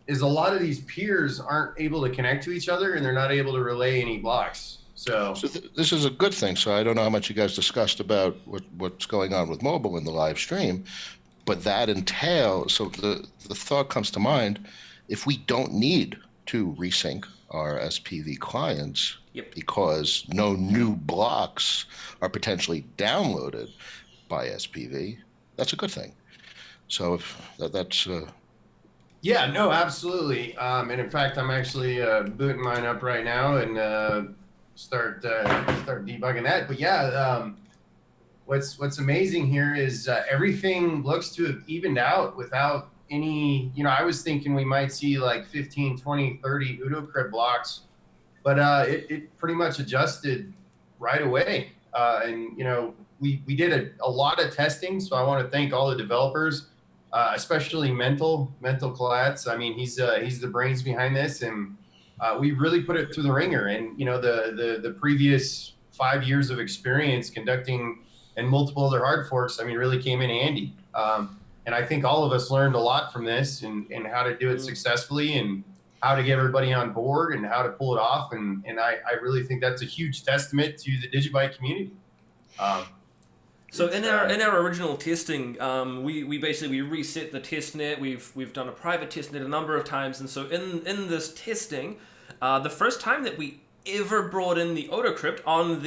[SPEAKER 2] is a lot of these peers aren't able to connect to each other, and they're not able to relay any blocks. So
[SPEAKER 3] This is a good thing. So I don't know how much you guys discussed about what's going on with mobile in the live stream, but that entails, so the thought comes to mind, if we don't need to resync our SPV clients because no new blocks are potentially downloaded by SPV, that's a good thing. So if that's
[SPEAKER 2] yeah, no, absolutely. And in fact, I'm actually booting mine up right now and start debugging that. But yeah, what's amazing here is everything looks to have evened out without any, I was thinking we might see like 15, 20, 30 Odocrypt blocks, but it pretty much adjusted right away. And, we did a lot of testing. So I want to thank all the developers, especially Mental Collatz. I mean, he's the brains behind this, and we really put it through the ringer. And, the previous 5 years of experience conducting and multiple other hard forks, I mean, really came in handy. And I think all of us learned a lot from this and how to do it successfully and how to get everybody on board and how to pull it off. And I really think that's a huge testament to the DigiByte community.
[SPEAKER 1] So in our original testing, we basically reset the testnet. We've done a private testnet a number of times, and so in this testing, the first time that we ever brought in the Odocrypt on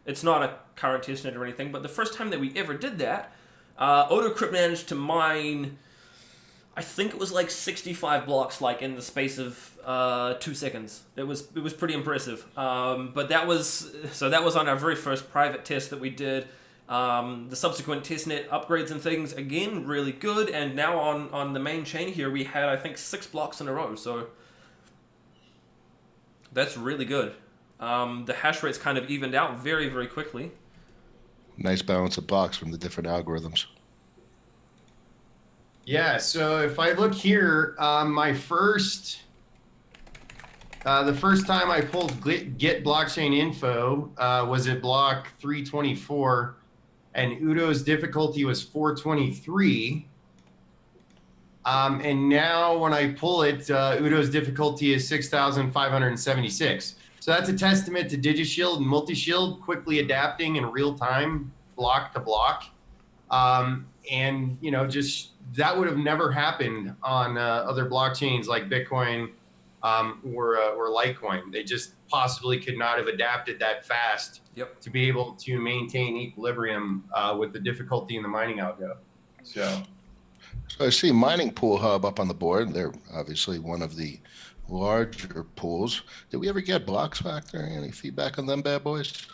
[SPEAKER 1] it's not a current testnet or anything, but the first time that we ever did that, Odocrypt managed to mine, I think it was like 65 blocks, like in the space of 2 seconds. It was pretty impressive. But that was on our very first private test that we did. The subsequent testnet upgrades and things, again, really good. And now on the main chain here, we had, I think, 6 blocks in a row. So that's really good. The hash rate's kind of evened out very, very quickly.
[SPEAKER 3] nice balance of blocks from the different algorithms.
[SPEAKER 2] Yeah, so if I look here, the first time I pulled get blockchain info was at block 324, and Udo's difficulty was 423. And now when I pull it, Udo's difficulty is 6,576. So that's a testament to DigiShield and MultiShield quickly adapting in real time, block to block. And just that would have never happened on other blockchains like Bitcoin or Litecoin. They just possibly could not have adapted that fast to be able to maintain equilibrium with the difficulty in the mining algo. So
[SPEAKER 3] I see Mining Pool Hub up on the board. They're obviously one of the larger pools. Did we ever get Blocks Factory? Any feedback on them bad boys?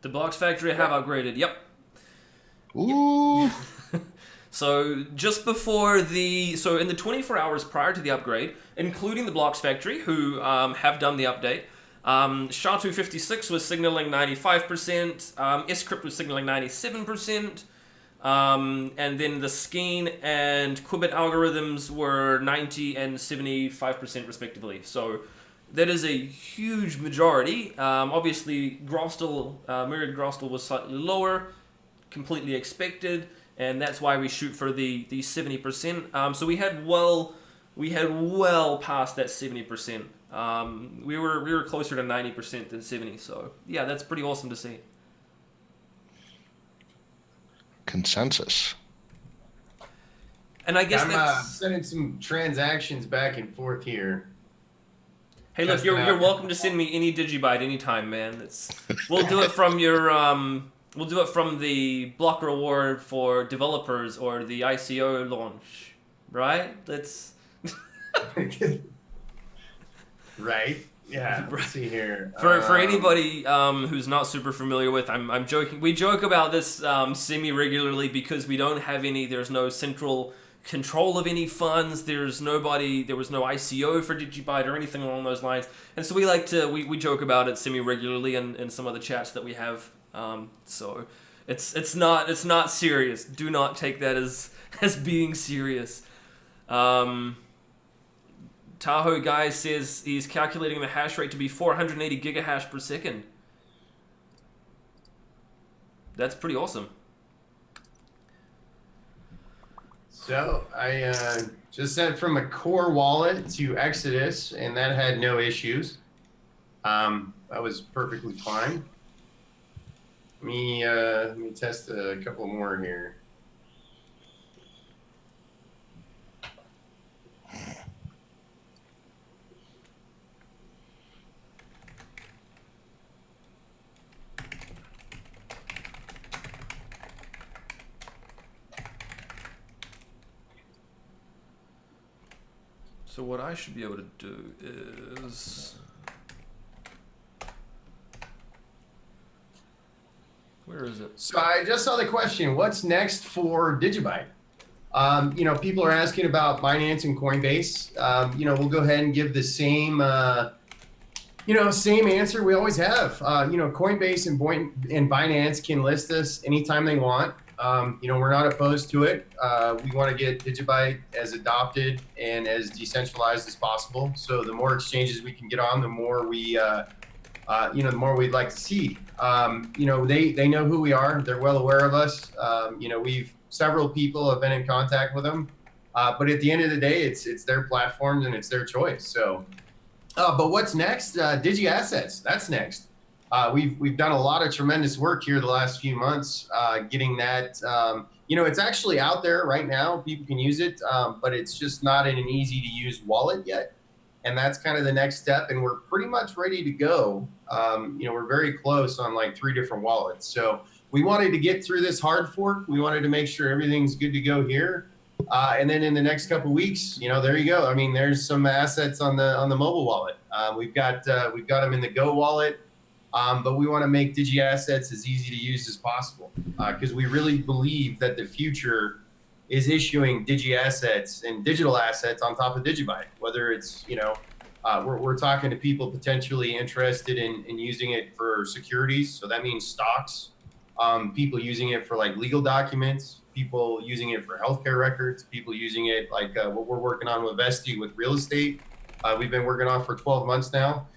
[SPEAKER 1] The Blocks Factory have upgraded. Yep.
[SPEAKER 3] Ooh.
[SPEAKER 1] So just before in the 24 hours prior to the upgrade, including the Blocks Factory, who have done the update, SHA-256 was signaling 95%, Scrypt was signaling 97%, and then the Skeen and Qubit algorithms were 90 and 75% respectively. So that is a huge majority. Obviously, Myriad Grostal was slightly lower, completely expected, and that's why we shoot for the 70%. So we had well past that 70%. We were closer to 90% than 70. So yeah, that's pretty awesome to see.
[SPEAKER 3] Consensus.
[SPEAKER 1] And I guess
[SPEAKER 2] I'm sending some transactions back and forth here.
[SPEAKER 1] Hey, look, you're welcome to send me any DigiByte anytime, man. We'll do it from your we'll do it from the block reward for developers or the ICO launch, right? Let's.
[SPEAKER 2] Right. Yeah. Let's see here.
[SPEAKER 1] For anybody who's not super familiar with, I'm joking. We joke about this semi regularly because we don't have any. There's no central control of any funds. There was no ICO for DigiByte or anything along those lines, and so we joke about it semi regularly in some of the chats that we have. So it's not serious. Do not take that as being serious. Tahoe guy says he's calculating the hash rate to be 480 gigahash per second. That's pretty awesome.
[SPEAKER 2] So I just sent from a core wallet to Exodus, and that had no issues. That was perfectly fine. Let me test a couple more here.
[SPEAKER 1] So what I should be able to do is... Where is it?
[SPEAKER 2] So I just saw the question, what's next for DigiByte? People are asking about Binance and Coinbase. We'll go ahead and give the same, same answer we always have. Coinbase and Binance can list us anytime they want. We're not opposed to it. We want to get DigiByte as adopted and as decentralized as possible. So the more exchanges we can get on, the more the more we'd like to see. They know who we are. They're well aware of us. Several people have been in contact with them. But at the end of the day, it's their platforms and it's their choice. So, but what's next? Digi Assets. That's next. We've done a lot of tremendous work here the last few months, getting that. It's actually out there right now. People can use it, but it's just not in an easy to use wallet yet. And that's kind of the next step. And we're pretty much ready to go. We're very close on like 3 different wallets. So we wanted to get through this hard fork. We wanted to make sure everything's good to go here. And then in the next couple of weeks, there you go. I mean, there's some assets on the mobile wallet. We've got them in the Go wallet. But we want to make Digi Assets as easy to use as possible because we really believe that the future is issuing Digi Assets and digital assets on top of DigiByte, whether it's, we're talking to people potentially interested in using it for securities. So that means stocks, people using it for like legal documents, people using it for healthcare records, people using it like what we're working on with Vesti with real estate. We've been working on for 12 months now.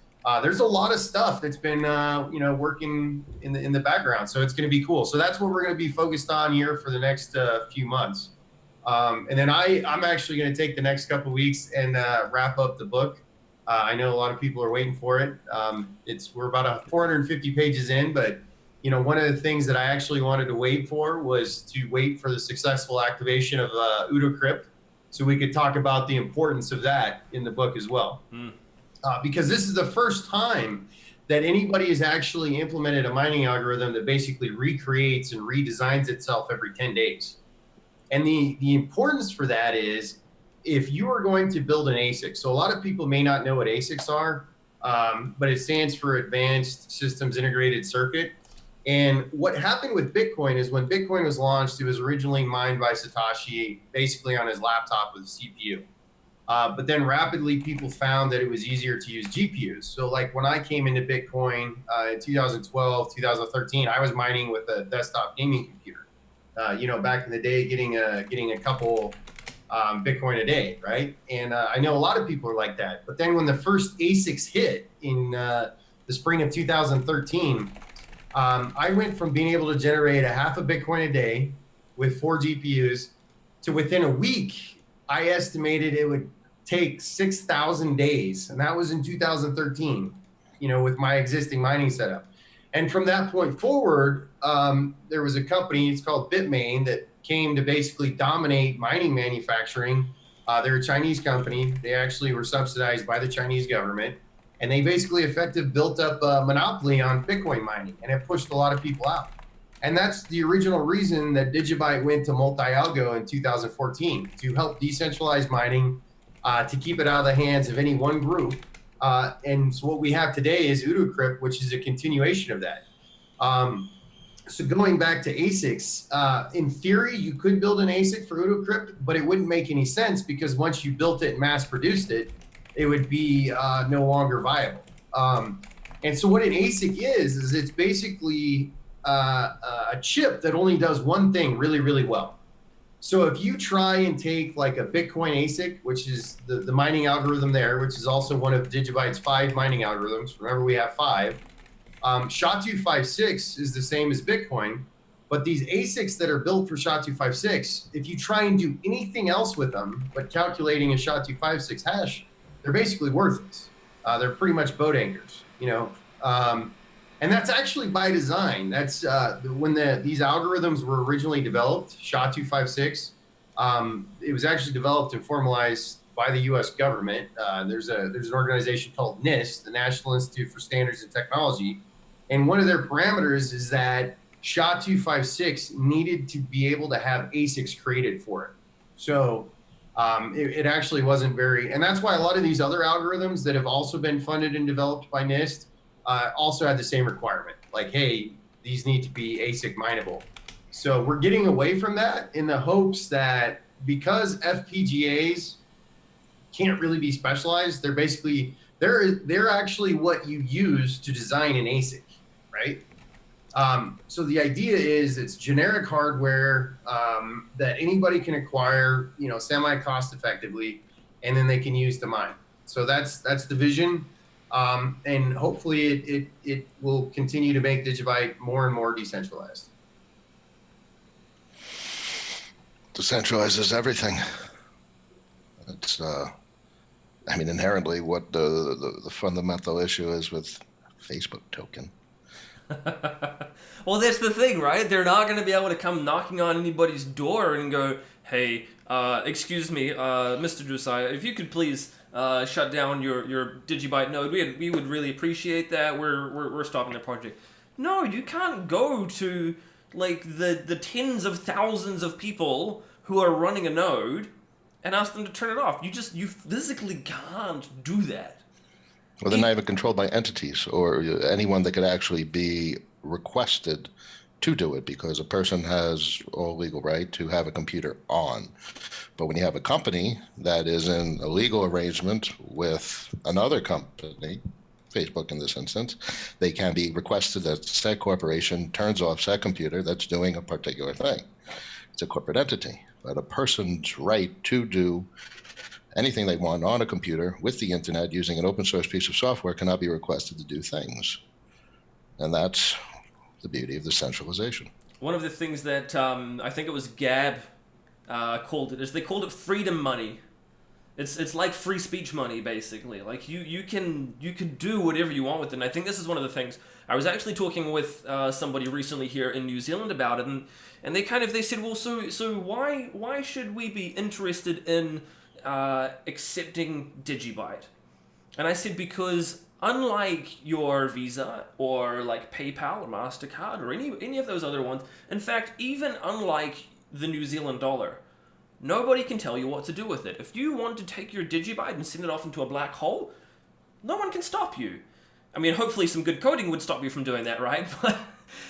[SPEAKER 2] There's a lot of stuff that's been, working in the background. So it's going to be cool. So that's what we're going to be focused on here for the next few months. And then I'm actually going to take the next couple of weeks and wrap up the book. I know a lot of people are waiting for it. We're about 450 pages in, but one of the things that I actually wanted to wait for was to wait for the successful activation of Odocrypt, so we could talk about the importance of that in the book as well. Because this is the first time that anybody has actually implemented a mining algorithm that basically recreates and redesigns itself every 10 days. And the importance for that is if you are going to build an ASIC, so a lot of people may not know what ASICs are, but it stands for Advanced Systems Integrated Circuit. And what happened with Bitcoin is when Bitcoin was launched, it was originally mined by Satoshi basically on his laptop with a CPU. But then rapidly people found that it was easier to use GPUs. So like when I came into Bitcoin in 2012, 2013, I was mining with a desktop gaming computer. Back in the day, getting a couple Bitcoin a day, right? And I know a lot of people are like that. But then when the first ASICs hit in the spring of 2013, I went from being able to generate a half a Bitcoin a day with 4 GPUs to within a week, I estimated it would take 6,000 days. And that was in 2013, with my existing mining setup. And from that point forward, there was a company, it's called Bitmain, that came to basically dominate mining manufacturing. They're a Chinese company. They actually were subsidized by the Chinese government. And they basically built up a monopoly on Bitcoin mining, and it pushed a lot of people out. And that's the original reason that DigiByte went to multi-algo in 2014, to help decentralize mining, to keep it out of the hands of any one group. And so what we have today is Odocrypt, which is a continuation of that. So going back to ASICs, in theory, you could build an ASIC for Odocrypt, but it wouldn't make any sense because once you built it and mass produced it, it would be no longer viable. And so what an ASIC is it's basically a chip that only does one thing really, really well. So if you try and take like a Bitcoin ASIC, which is the mining algorithm there, which is also one of DigiByte's 5 mining algorithms. Remember, we have 5. SHA-256 is the same as Bitcoin, but these ASICs that are built for SHA-256, if you try and do anything else with them but calculating a SHA-256 hash, they're basically worthless. They're pretty much boat anchors, and that's actually by design. That's when these algorithms were originally developed, SHA-256, it was actually developed and formalized by the U.S. government. There's an organization called NIST, the National Institute for Standards and Technology, and one of their parameters is that SHA-256 needed to be able to have ASICs created for it. So it actually wasn't very, and that's why a lot of these other algorithms that have also been funded and developed by NIST also had the same requirement. Like, hey, these need to be ASIC mineable. So we're getting away from that in the hopes that because FPGAs can't really be specialized, they're basically, they're actually what you use to design an ASIC, right? So the idea is it's generic hardware that anybody can acquire, semi-cost effectively, and then they can use to mine. So that's the vision, and hopefully it will continue to make DigiByte more and more decentralized.
[SPEAKER 3] Decentralizes everything. It's, inherently what the fundamental issue is with Facebook token.
[SPEAKER 1] Well, that's the thing, right? They're not going to be able to come knocking on anybody's door and go, hey, excuse me, Mr. Josiah, if you could please shut down your DigiByte node, we would really appreciate that. We're stopping the project. No, you can't go to like the tens of thousands of people who are running a node and ask them to turn it off. You physically can't do that.
[SPEAKER 3] Well, they're not even controlled by entities or anyone that could actually be requested to do it, because a person has all legal right to have a computer on. But when you have a company that is in a legal arrangement with another company, Facebook in this instance, they can be requested that said corporation turns off said computer that's doing a particular thing. It's a corporate entity, but a person's right to do anything they want on a computer with the internet using an open source piece of software cannot be requested to do things. And that's the beauty of the centralization.
[SPEAKER 1] One of the things that I think it was Gab called it is they called it freedom money. It's like free speech money, basically. Like you can do whatever you want with it. And I think this is one of the things. I was actually talking with somebody recently here in New Zealand about it, and they said, well, so why should we be interested in accepting DigiByte? And I said, because unlike your Visa or like PayPal or MasterCard or any of those other ones, in fact, even unlike the New Zealand dollar, nobody can tell you what to do with it. If you want to take your DigiByte and send it off into a black hole, no one can stop you. I mean, hopefully some good coding would stop you from doing that, right? But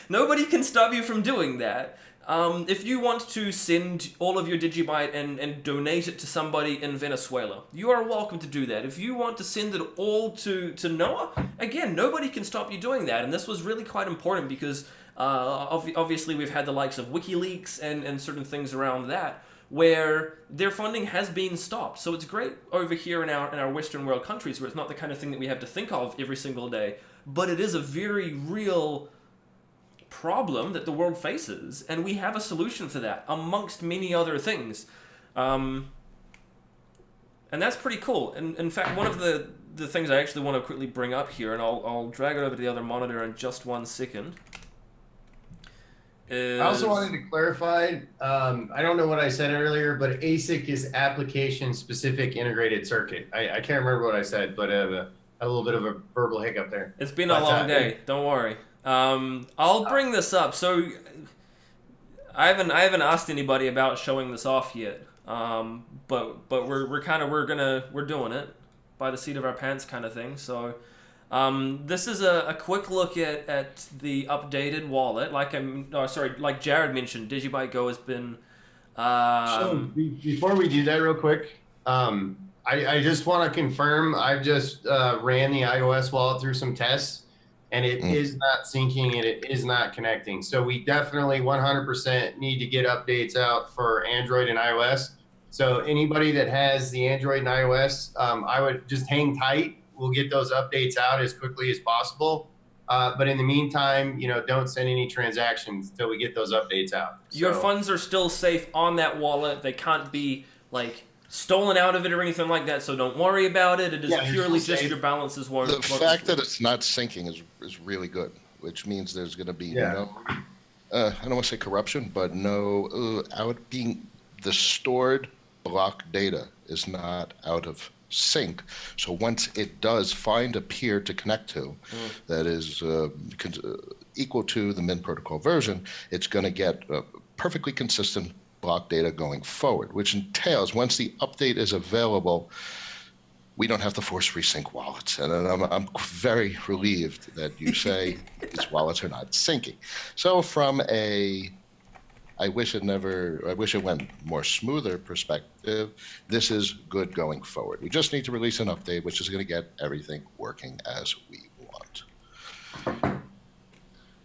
[SPEAKER 1] nobody can stop you from doing that. If you want to send all of your DigiByte and donate it to somebody in Venezuela, you are welcome to do that. If you want to send it all to Noah, again, nobody can stop you doing that. And this was really quite important because obviously we've had the likes of WikiLeaks and certain things around that, where their funding has been stopped. So it's great over here in our Western world countries where it's not the kind of thing that we have to think of every single day, but it is a very real problem that the world faces, and we have a solution for that amongst many other things. And that's pretty cool. And in fact, one of the things I actually want to quickly bring up here, and I'll drag it over to the other monitor in just 1 second.
[SPEAKER 2] I also wanted to clarify, I don't know what I said earlier, but ASIC is application specific integrated circuit. I can't remember what I said, but I had a little bit of a verbal hiccup there.
[SPEAKER 1] It's been a long day, don't worry. I'll bring this up. So I haven't asked anybody about showing this off yet. But we're doing it by the seat of our pants kind of thing. So this is a quick look at the updated wallet. Like Jared mentioned, DigiByte Go has been.
[SPEAKER 2] So before we do that real quick, I just want to confirm I've just ran the iOS wallet through some tests, and it is not syncing and it is not connecting. So we definitely 100% need to get updates out for Android and iOS. So anybody that has the Android and iOS, I would just hang tight. We'll get those updates out as quickly as possible. But in the meantime, don't send any transactions until we get those updates out.
[SPEAKER 1] Your funds are still safe on that wallet. They can't be stolen out of it or anything like that. So don't worry about it. It is purely just your balances.
[SPEAKER 3] The fact that it's not syncing is really good, which means there's going to be no, I don't want to say corruption, but no the stored block data is not out of sync. So once it does find a peer to connect to that is equal to the Mint protocol version, it's going to get perfectly consistent block data going forward, which entails once the update is available, we don't have to force resync wallets. And I'm very relieved that you say these wallets are not syncing. So from I wish it went more smoother perspective, this is good going forward. We just need to release an update, which is going to get everything working as we want.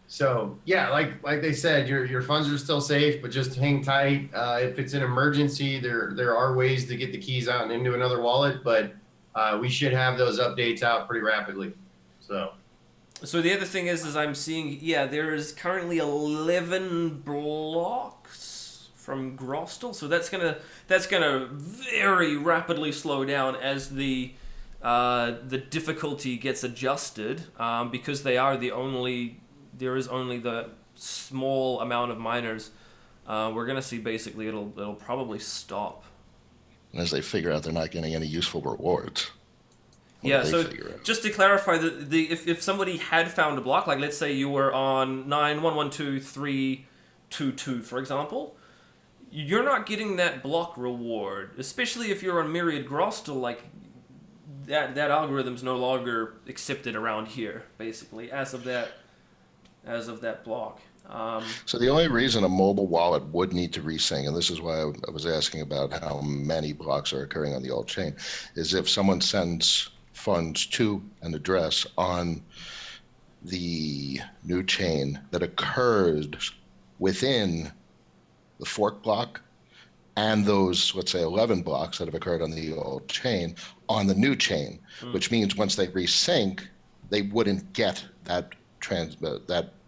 [SPEAKER 2] So yeah, like they said, your funds are still safe, but just hang tight. If it's an emergency, there are ways to get the keys out and into another wallet, but we should have those updates out pretty rapidly.
[SPEAKER 1] So the other thing is I'm seeing, there is currently 11 blocks from Grostel. So that's gonna very rapidly slow down as the difficulty gets adjusted, because there is only the small amount of miners. We're gonna see basically it'll probably stop.
[SPEAKER 3] And as they figure out they're not getting any useful rewards.
[SPEAKER 1] Yeah, so just to clarify, if somebody had found a block, like let's say you were on 9112322, for example, you're not getting that block reward, especially if you're on Myriad Grostel, that algorithm's no longer accepted around here, basically, as of that block.
[SPEAKER 3] So the only reason a mobile wallet would need to resync, and this is why I was asking about how many blocks are occurring on the old chain, is if someone sends funds to an address on the new chain that occurred within the fork block and those, let's say, 11 blocks that have occurred on the old chain on the new chain, which means once they resync, they wouldn't get that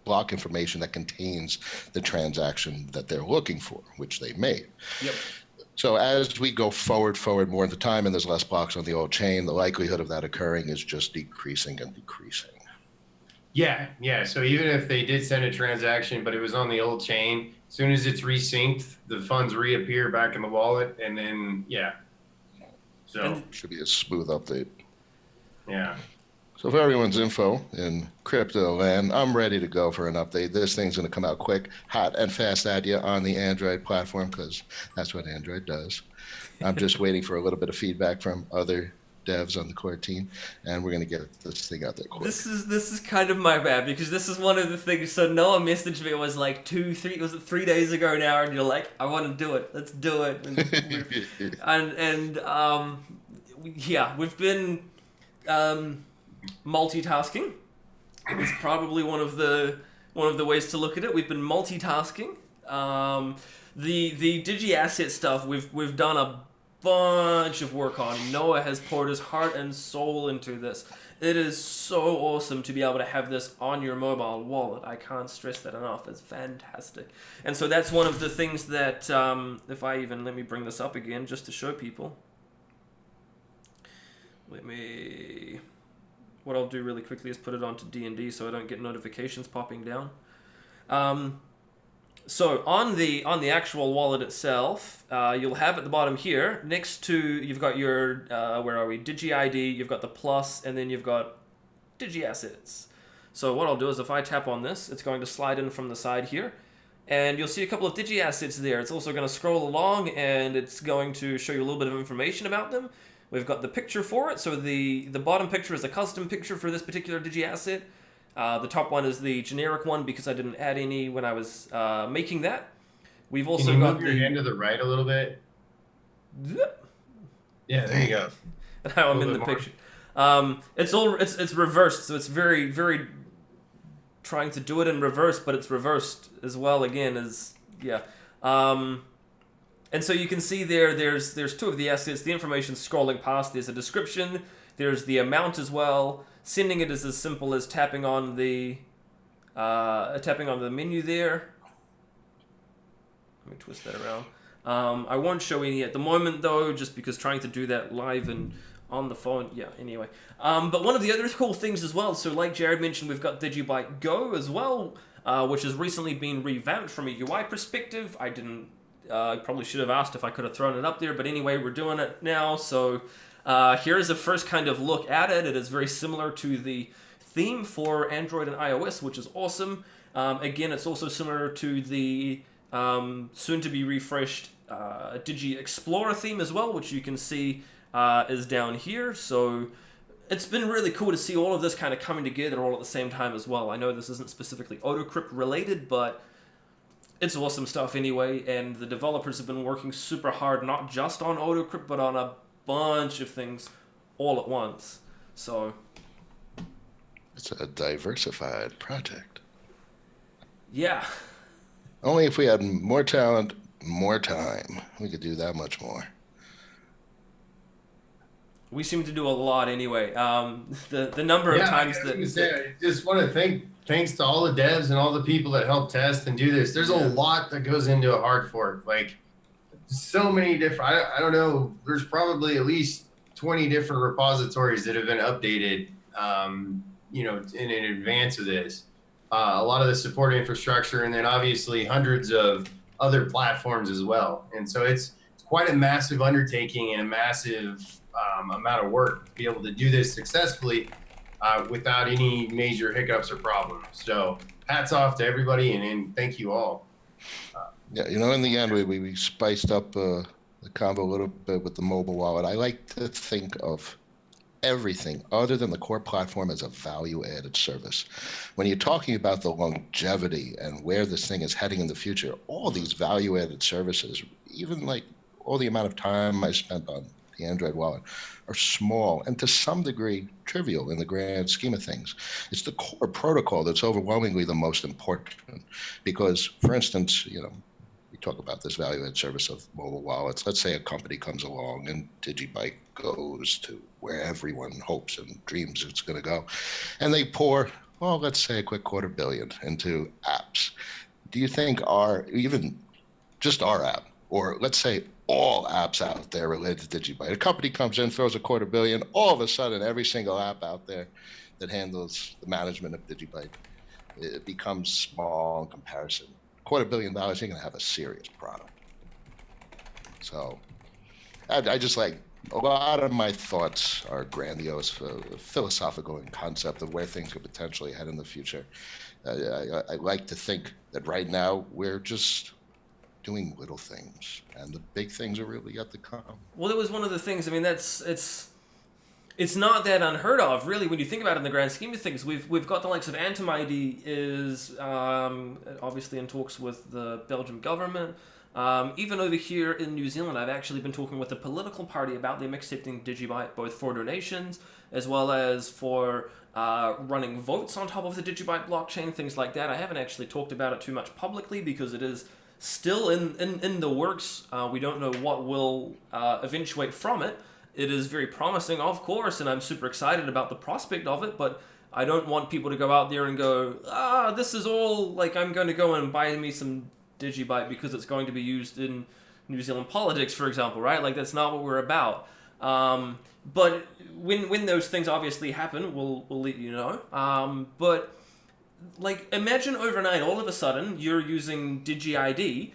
[SPEAKER 3] block information that contains the transaction that they're looking for, which they made.
[SPEAKER 1] Yep.
[SPEAKER 3] So as we go forward more into time and there's less blocks on the old chain, the likelihood of that occurring is just decreasing and decreasing.
[SPEAKER 2] Yeah. So even if they did send a transaction, but it was on the old chain, as soon as it's resynced, the funds reappear back in the wallet, and then, So
[SPEAKER 3] should be a smooth update.
[SPEAKER 2] Yeah.
[SPEAKER 3] So for everyone's info in crypto land, I'm ready to go for an update. This thing's going to come out quick, hot, and fast at you on the Android platform, because that's what Android does. I'm just waiting for a little bit of feedback from other devs on the core team, and we're going to get this thing out there quick.
[SPEAKER 1] This is kind of my bad, because this is one of the things. So Noah messaged me, it was 3 days ago now, and you're like, I want to do it. Let's do it. We've been multitasking is probably one of the ways to look at it. We've been multitasking. the Digi asset stuff we've done a bunch of work on. Noah has poured his heart and soul into this. It is so awesome to be able to have this on your mobile wallet. I can't stress that enough. It's fantastic. And so that's one of the things that, let me bring this up again just to show people. What I'll do really quickly is put it onto D&D so I don't get notifications popping down. So on the actual wallet itself, you'll have at the bottom here, next to, you've got your, Digi ID, you've got the plus, and then you've got Digi Assets. So what I'll do is if I tap on this, it's going to slide in from the side here, and you'll see a couple of Digi Assets there. It's also going to scroll along, and it's going to show you a little bit of information about them. We've got the picture for it, so the bottom picture is a custom picture for this particular Digi Asset. The top one is the generic one because I didn't add any when I was making that. We've also
[SPEAKER 2] Can you
[SPEAKER 1] got
[SPEAKER 2] move your hand to the right a little bit? Yeah, there you go.
[SPEAKER 1] Now I'm in the picture. It's reversed, so it's very, very trying to do it in reverse, but it's reversed as well again as and so you can see there's two of the assets. The information scrolling past. There's a description. There's the amount as well. Sending it is as simple as tapping on the menu there. Let me twist that around. I won't show any at the moment though, just because trying to do that live and on the phone. Yeah. Anyway, but one of the other cool things as well. So like Jared mentioned, we've got DigiByte Go as well, which has recently been revamped from a UI perspective. I probably should have asked if I could have thrown it up there, but anyway, we're doing it now. So here is a first kind of look at it. It is very similar to the theme for Android and iOS, which is awesome. Again, it's also similar to the soon-to-be refreshed Digi Explorer theme as well, which you can see is down here. So it's been really cool to see all of this kind of coming together all at the same time as well. I know this isn't specifically Odocrypt related, but it's awesome stuff anyway, and the developers have been working super hard, not just on Odocrypt, but on a bunch of things all at once. So
[SPEAKER 3] it's a diversified project.
[SPEAKER 1] Yeah.
[SPEAKER 3] Only if we had more talent, more time, we could do that much more.
[SPEAKER 1] We seem to do a lot anyway. The number of times
[SPEAKER 2] I just want to thanks to all the devs and all the people that help test and do this. There's a lot that goes into a hard fork. Like so many different, I don't know, there's probably at least 20 different repositories that have been updated, in advance of this. A lot of the support infrastructure, and then obviously hundreds of other platforms as well. And so it's quite a massive undertaking and a massive amount of work to be able to do this successfully without any major hiccups or problems. So hats off to everybody, and thank you all.
[SPEAKER 3] In the end, we spiced up the combo a little bit with the mobile wallet. I like to think of everything other than the core platform as a value-added service. When you're talking about the longevity and where this thing is heading in the future, all these value-added services, even like all the amount of time I spent on the Android wallet, are small and to some degree trivial in the grand scheme of things. It's the core protocol that's overwhelmingly the most important because, for instance, we talk about this value-added service of mobile wallets. Let's say a company comes along and DigiByte goes to where everyone hopes and dreams it's going to go, and they pour, let's say a quick $250 million into apps. Do you think just our app, or let's say all apps out there related to DigiByte, a company comes in, throws a $250 million, all of a sudden every single app out there that handles the management of DigiByte, it becomes small in comparison. $250 million, you're going to have a serious product. So I just like, a lot of my thoughts are grandiose, philosophical in concept of where things could potentially head in the future. I like to think that right now we're just doing little things, and the big things are really yet to come.
[SPEAKER 1] Well, that was one of the things. I mean, it's not that unheard of, really, when you think about it in the grand scheme of things. We've got the likes of Antimidi is obviously in talks with the Belgian government. Even over here in New Zealand, I've actually been talking with the political party about them accepting DigiByte both for donations as well as for running votes on top of the DigiByte blockchain, things like that. I haven't actually talked about it too much publicly because it is still in the works. We don't know what will eventuate from it. It is very promising, of course, and I'm super excited about the prospect of it, but I don't want people to go out there and go, this is all, like, I'm going to go and buy me some DigiByte because it's going to be used in New Zealand politics, for example, right? Like, that's not what we're about. But when those things obviously happen, we'll let you know. But, like, imagine overnight, all of a sudden, you're using DigiID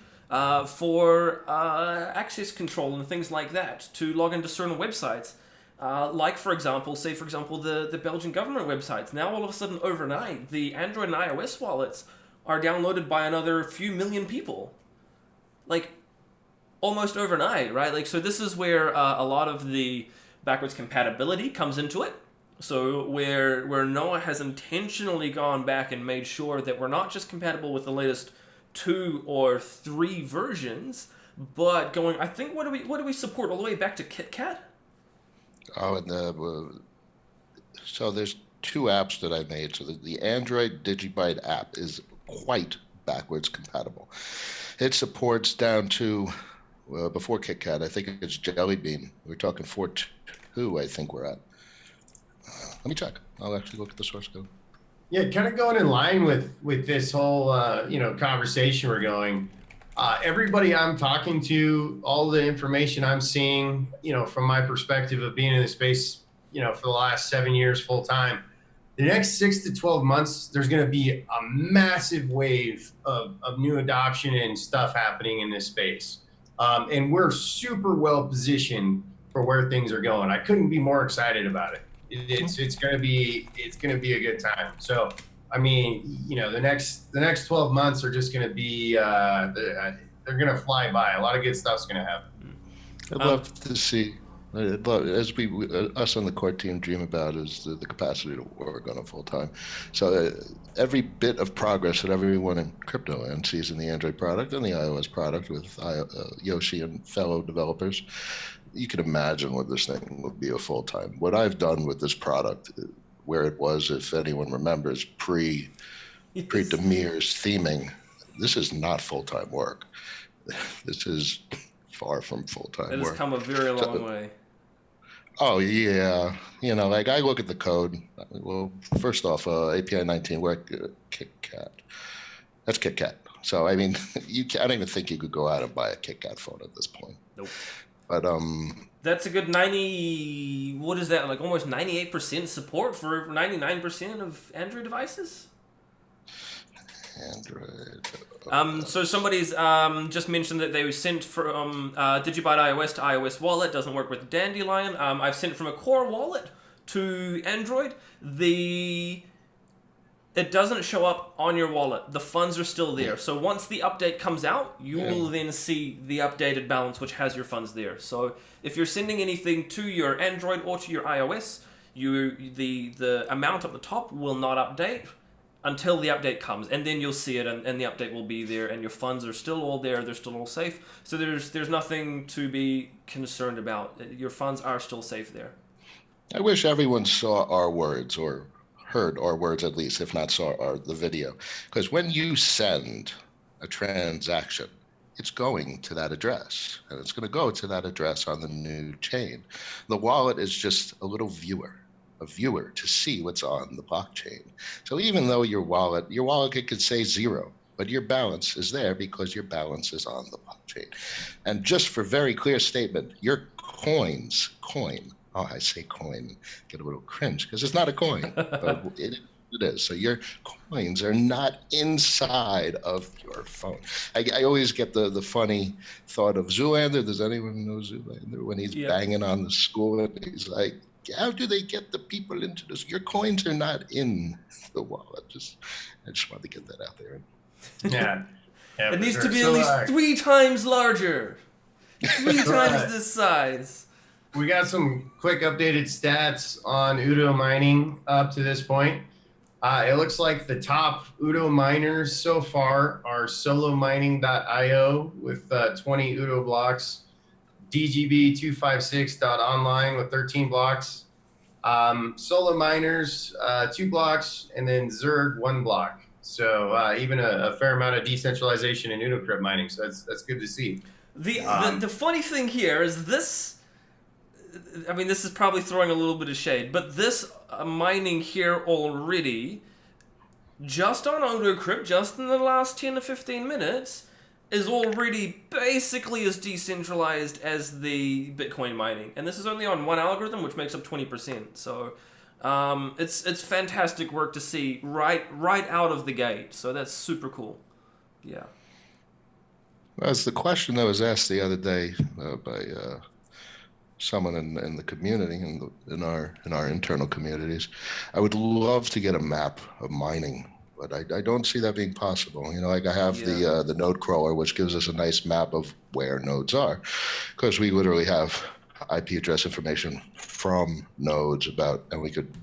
[SPEAKER 1] for access control and things like that to log into certain websites. Like, for example, the Belgian government websites. Now, all of a sudden, overnight, the Android and iOS wallets are downloaded by another few million people. Like, almost overnight, right? Like, so this is where a lot of the backwards compatibility comes into it. So where Noah has intentionally gone back and made sure that we're not just compatible with the latest 2 or 3 versions, but going, I think, what do we support all the way back to KitKat?
[SPEAKER 3] Oh, and so there's 2 apps that I made. So the Android DigiByte app is quite backwards compatible. It supports down to before KitKat, I think it's Jelly Bean. We're talking 4.2, I think we're at. Let me check. I'll actually look at the source code.
[SPEAKER 2] Yeah, kind of going in line with this whole conversation we're going. Everybody I'm talking to, all the information I'm seeing, from my perspective of being in the space, for the last 7 years full time, the next 6 to 12 months, there's going to be a massive wave of new adoption and stuff happening in this space. And we're super well positioned for where things are going. I couldn't be more excited about it. It's going to be a good time. So, I mean, the next 12 months are just going to be they're going to fly by. A lot of good stuff's going to happen.
[SPEAKER 3] I'd love to see. As us on the core team dream about is the capacity to work on a full time. So every bit of progress that everyone in crypto land sees in the Android product and the iOS product with Yoshi and fellow developers, you can imagine what this thing would be a full time. What I've done with this product, where it was, if anyone remembers, pre Demir's theming, this is not full time work. This is far from full time work.
[SPEAKER 1] It has come a very long way.
[SPEAKER 3] Oh yeah, like I look at the code. Well, first off, API 19, we're at KitKat. That's KitKat. So I mean, I don't even think you could go out and buy a KitKat phone at this point.
[SPEAKER 1] Nope.
[SPEAKER 3] But
[SPEAKER 1] that's a good 90. What is that? Like almost 98% support for 99% of Android devices.
[SPEAKER 3] Android.
[SPEAKER 1] So somebody's just mentioned that they sent from DigiByte iOS to iOS wallet. Doesn't work with Dandelion. I've sent from a core wallet to Android. It doesn't show up on your wallet. The funds are still there. So once the update comes out, you will then see the updated balance, which has your funds there. So if you're sending anything to your Android or to your iOS, the amount at the top will not update until the update comes, and then you'll see it, and the update will be there, and your funds are still all there. They're still all safe. So there's nothing to be concerned about. Your funds are still safe there.
[SPEAKER 3] I wish everyone saw our words or heard our words at least, if not saw the video. Because when you send a transaction, it's going to that address, and it's going to go to that address on the new chain. The wallet is just a little viewer to see what's on the blockchain. So even though your wallet could say 0, but your balance is there because your balance is on the blockchain. And just for very clear statement, your coin, I say coin, get a little cringe because it's not a coin, but it is. So your coins are not inside of your phone. I always get the funny thought of Zoolander. Does anyone know Zoolander? When he's banging on the school and he's like, how do they get the people into this? Your coins are not in the wallet. I just wanted to get that out there.
[SPEAKER 2] Yeah.
[SPEAKER 1] It needs to be at least 3 times larger. 3 times this size.
[SPEAKER 2] We got some quick updated stats on Udo mining up to this point. It looks like the top Udo miners so far are solomining.io with 20 Udo blocks, DGB256.online with 13 blocks, Solo Miners 2 blocks, and then Zerg 1 block. So even a fair amount of decentralization in Odocrypt mining. So that's good to see.
[SPEAKER 1] The funny thing here is this. I mean, this is probably throwing a little bit of shade, but this mining here already, just on Odocrypt, just in the last 10 to 15 minutes, is already basically as decentralized as the Bitcoin mining. And this is only on one algorithm, which makes up 20%. So it's fantastic work to see right out of the gate. So that's super cool. Yeah.
[SPEAKER 3] As the question that was asked the other day by someone in the community, in our internal communities, I would love to get a map of mining, but I don't see that being possible. You know, like I have the node crawler, which gives us a nice map of where nodes are, because we literally have IP address information from nodes and we could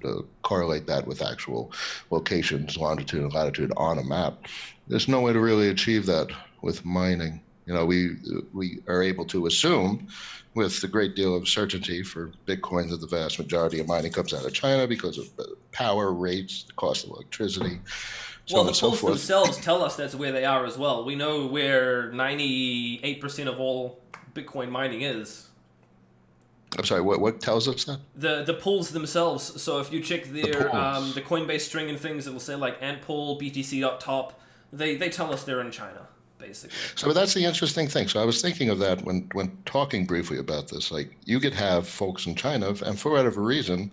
[SPEAKER 3] correlate that with actual locations, longitude and latitude on a map. There's no way to really achieve that with mining. You know, we are able to assume with a great deal of certainty for Bitcoin that the vast majority of mining comes out of China because of power rates, the cost of electricity, so
[SPEAKER 1] Well,
[SPEAKER 3] on
[SPEAKER 1] the
[SPEAKER 3] and so
[SPEAKER 1] polls
[SPEAKER 3] forth.
[SPEAKER 1] themselves tell us that's where they are as well. We know where 98% of all Bitcoin mining is.
[SPEAKER 3] I'm sorry, what tells us that?
[SPEAKER 1] The pools themselves. So if you check their
[SPEAKER 3] pools.
[SPEAKER 1] the Coinbase string and things, it will say like ant pool, BTC.top. They tell us they're in China, basically.
[SPEAKER 3] So that's the interesting thing. So I was thinking of that when talking briefly about this. Like you could have folks in China, and for whatever reason,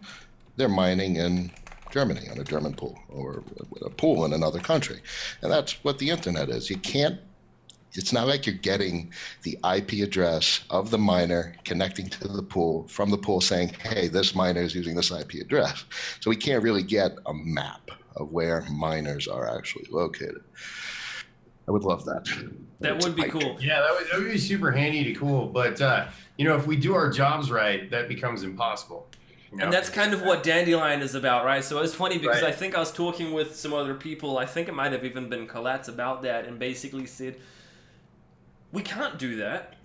[SPEAKER 3] they're mining in Germany on a German pool or a pool in another country, and that's what the internet is. You can't. It's not like you're getting the IP address of the miner connecting to the pool from the pool saying, hey, this miner is using this IP address. So we can't really get a map of where miners are actually located. I would love that.
[SPEAKER 1] That would be cool.
[SPEAKER 2] Yeah, that would be super handy to cool. But, you know, if we do our jobs right, that becomes impossible. You know?
[SPEAKER 1] And that's kind of what Dandelion is about, right? So it's funny because
[SPEAKER 2] Right.
[SPEAKER 1] I think I was talking with some other people. I think it might have even been Colat's about that, and basically said, we can't do that.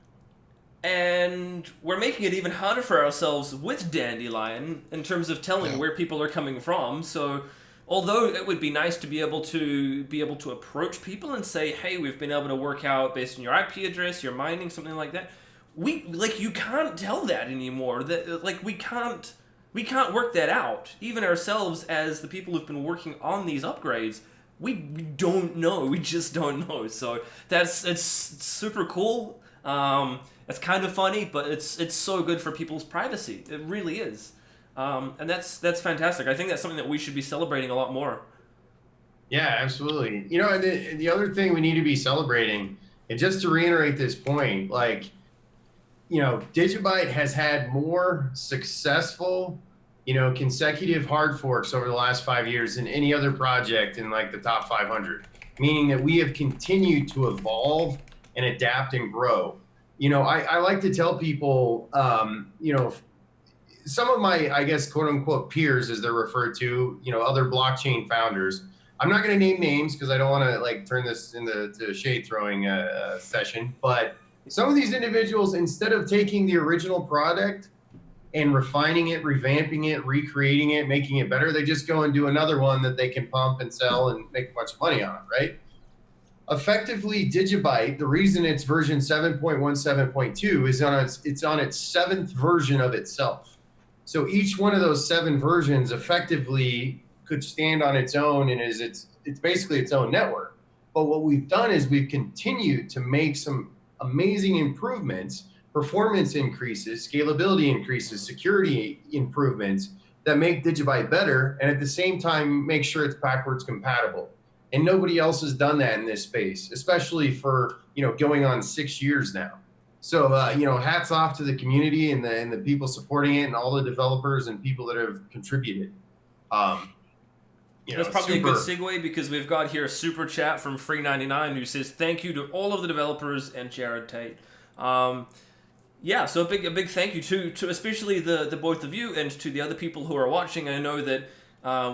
[SPEAKER 1] And we're making it even harder for ourselves with Dandelion in terms of telling where people are coming from. So although it would be nice to be able to approach people and say, hey, we've been able to work out based on your IP address, your mining, something like that. You can't tell that anymore. We can't work that out. Even ourselves as the people who've been working on these upgrades, we don't know. We just don't know. So it's super cool. It's kind of funny, but it's so good for people's privacy. It really is. And that's fantastic. I think that's something that we should be celebrating a lot more.
[SPEAKER 2] Yeah, absolutely. You know, and the other thing we need to be celebrating, and just to reiterate this point, like, you know, DigiByte has had more successful, you know, consecutive hard forks over the last 5 years than any other project in like the top 500, meaning that we have continued to evolve and adapt and grow. You know, I like to tell people, you know, some of my, I guess, quote unquote peers, as they're referred to, you know, other blockchain founders. I'm not going to name names because I don't want to like turn this into a shade throwing session. But some of these individuals, instead of taking the original product and refining it, revamping it, recreating it, making it better, they just go and do another one that they can pump and sell and make a bunch of money on, right? Effectively, DigiByte, the reason it's version 7.17.2 is it's on its seventh version of itself. So each one of those 7 versions effectively could stand on its own and it's basically its own network. But what we've done is we've continued to make some amazing improvements, performance increases, scalability increases, security improvements that make DigiByte better, and at the same time make sure it's backwards compatible. And nobody else has done that in this space, especially for, you know, going on 6 years now. So, you know, hats off to the community and the people supporting it and all the developers and people that have contributed. You know,
[SPEAKER 1] That's probably
[SPEAKER 2] super.
[SPEAKER 1] a good segue because we've got here a super chat from Free99 who says, thank you to all of the developers and Jared Tate. Yeah, so a big thank you to especially the both of you and to the other people who are watching. I know that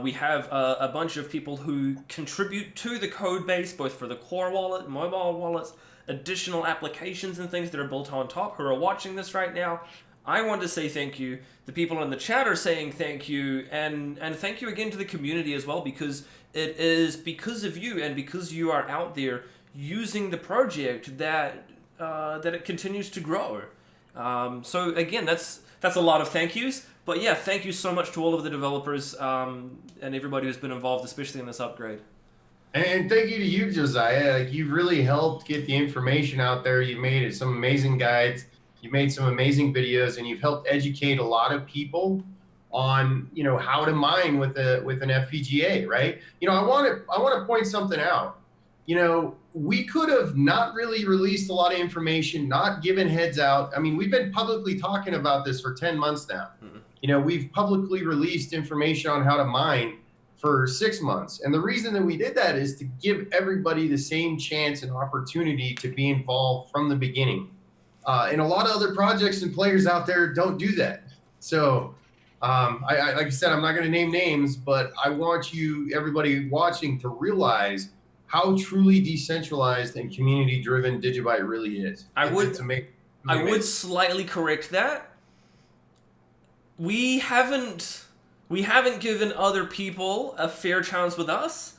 [SPEAKER 1] we have a bunch of people who contribute to the code base, both for the core wallet, mobile wallets, additional applications and things that are built on top who are watching this right now. I want to say thank you. The people in the chat are saying thank you, and thank you again to the community as well, because it is because of you and because you are out there using the project that it continues to grow. So again, that's a lot of thank yous. But yeah, thank you so much to all of the developers and everybody who's been involved, especially in this upgrade.
[SPEAKER 2] And thank you to you, Josiah. Like, you've really helped get the information out there. You made some amazing guides. You made some amazing videos, and you've helped educate a lot of people on, how to mine with an FPGA, right? I want to point something out. We could have not really released a lot of information, not given heads out. I mean, we've been publicly talking about this for 10 months now. Mm-hmm. We've publicly released information on how to mine for 6 months. And the reason that we did that is to give everybody the same chance and opportunity to be involved from the beginning. And a lot of other projects and players out there don't do that. So like I said, I'm not going to name names, but I want everybody watching, to realize how truly decentralized and community-driven DigiByte really is.
[SPEAKER 1] I would slightly correct that. We haven't given other people a fair chance with us.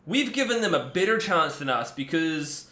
[SPEAKER 1] We've given them a better chance than us, because,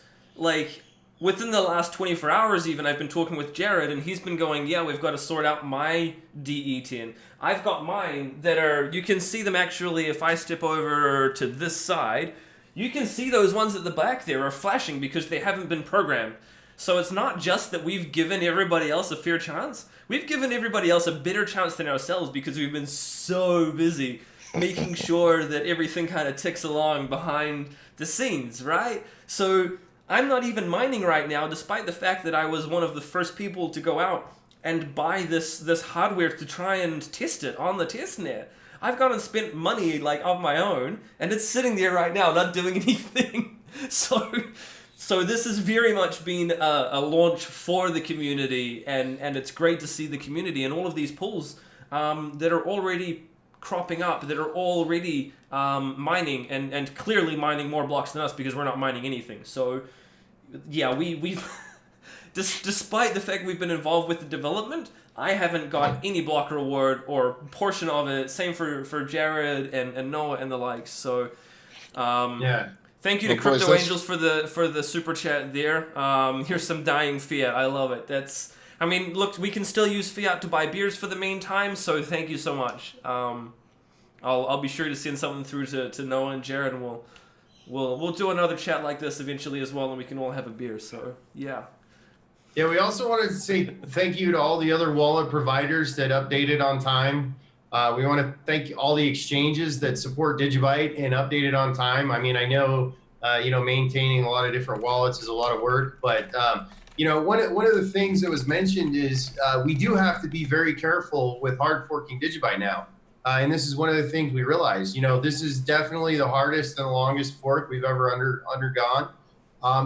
[SPEAKER 1] within the last 24 hours even, I've been talking with Jared, and he's been going, yeah, we've got to sort out my DE10. I've got mine that are, you can see them actually if I step over to this side. You can see those ones at the back there are flashing because they haven't been programmed. So it's not just that we've given everybody else a fair chance. We've given everybody else a better chance than ourselves, because we've been so busy making sure that everything kind of ticks along behind the scenes, right? So I'm not even mining right now, despite the fact that I was one of the first people to go out and buy this hardware to try and test it on the testnet. I've gone and spent money of my own, and it's sitting there right now not doing anything. So this has very much been a launch for the community, and it's great to see the community and all of these pools that are already cropping up, that are already mining, and clearly mining more blocks than us, because we're not mining anything. So yeah, we've despite the fact we've been involved with the development, I haven't got any block reward or portion of it. Same for Jared and Noah and the likes. So
[SPEAKER 2] yeah.
[SPEAKER 1] Thank you to Crypto Angels for the super chat there. Here's some dying fiat. I love it. Look, we can still use fiat to buy beers for the meantime, so thank you so much. I'll be sure to send something through to Noah and Jared, and we'll do another chat like this eventually as well, and we can all have a beer. So yeah.
[SPEAKER 2] Yeah, we also wanted to say thank you to all the other wallet providers that updated on time. We want to thank all the exchanges that support DigiByte and updated on time. I know, maintaining a lot of different wallets is a lot of work, but one of the things that was mentioned is we do have to be very careful with hard forking DigiByte now. And this is one of the things we realize. This is definitely the hardest and the longest fork we've ever undergone.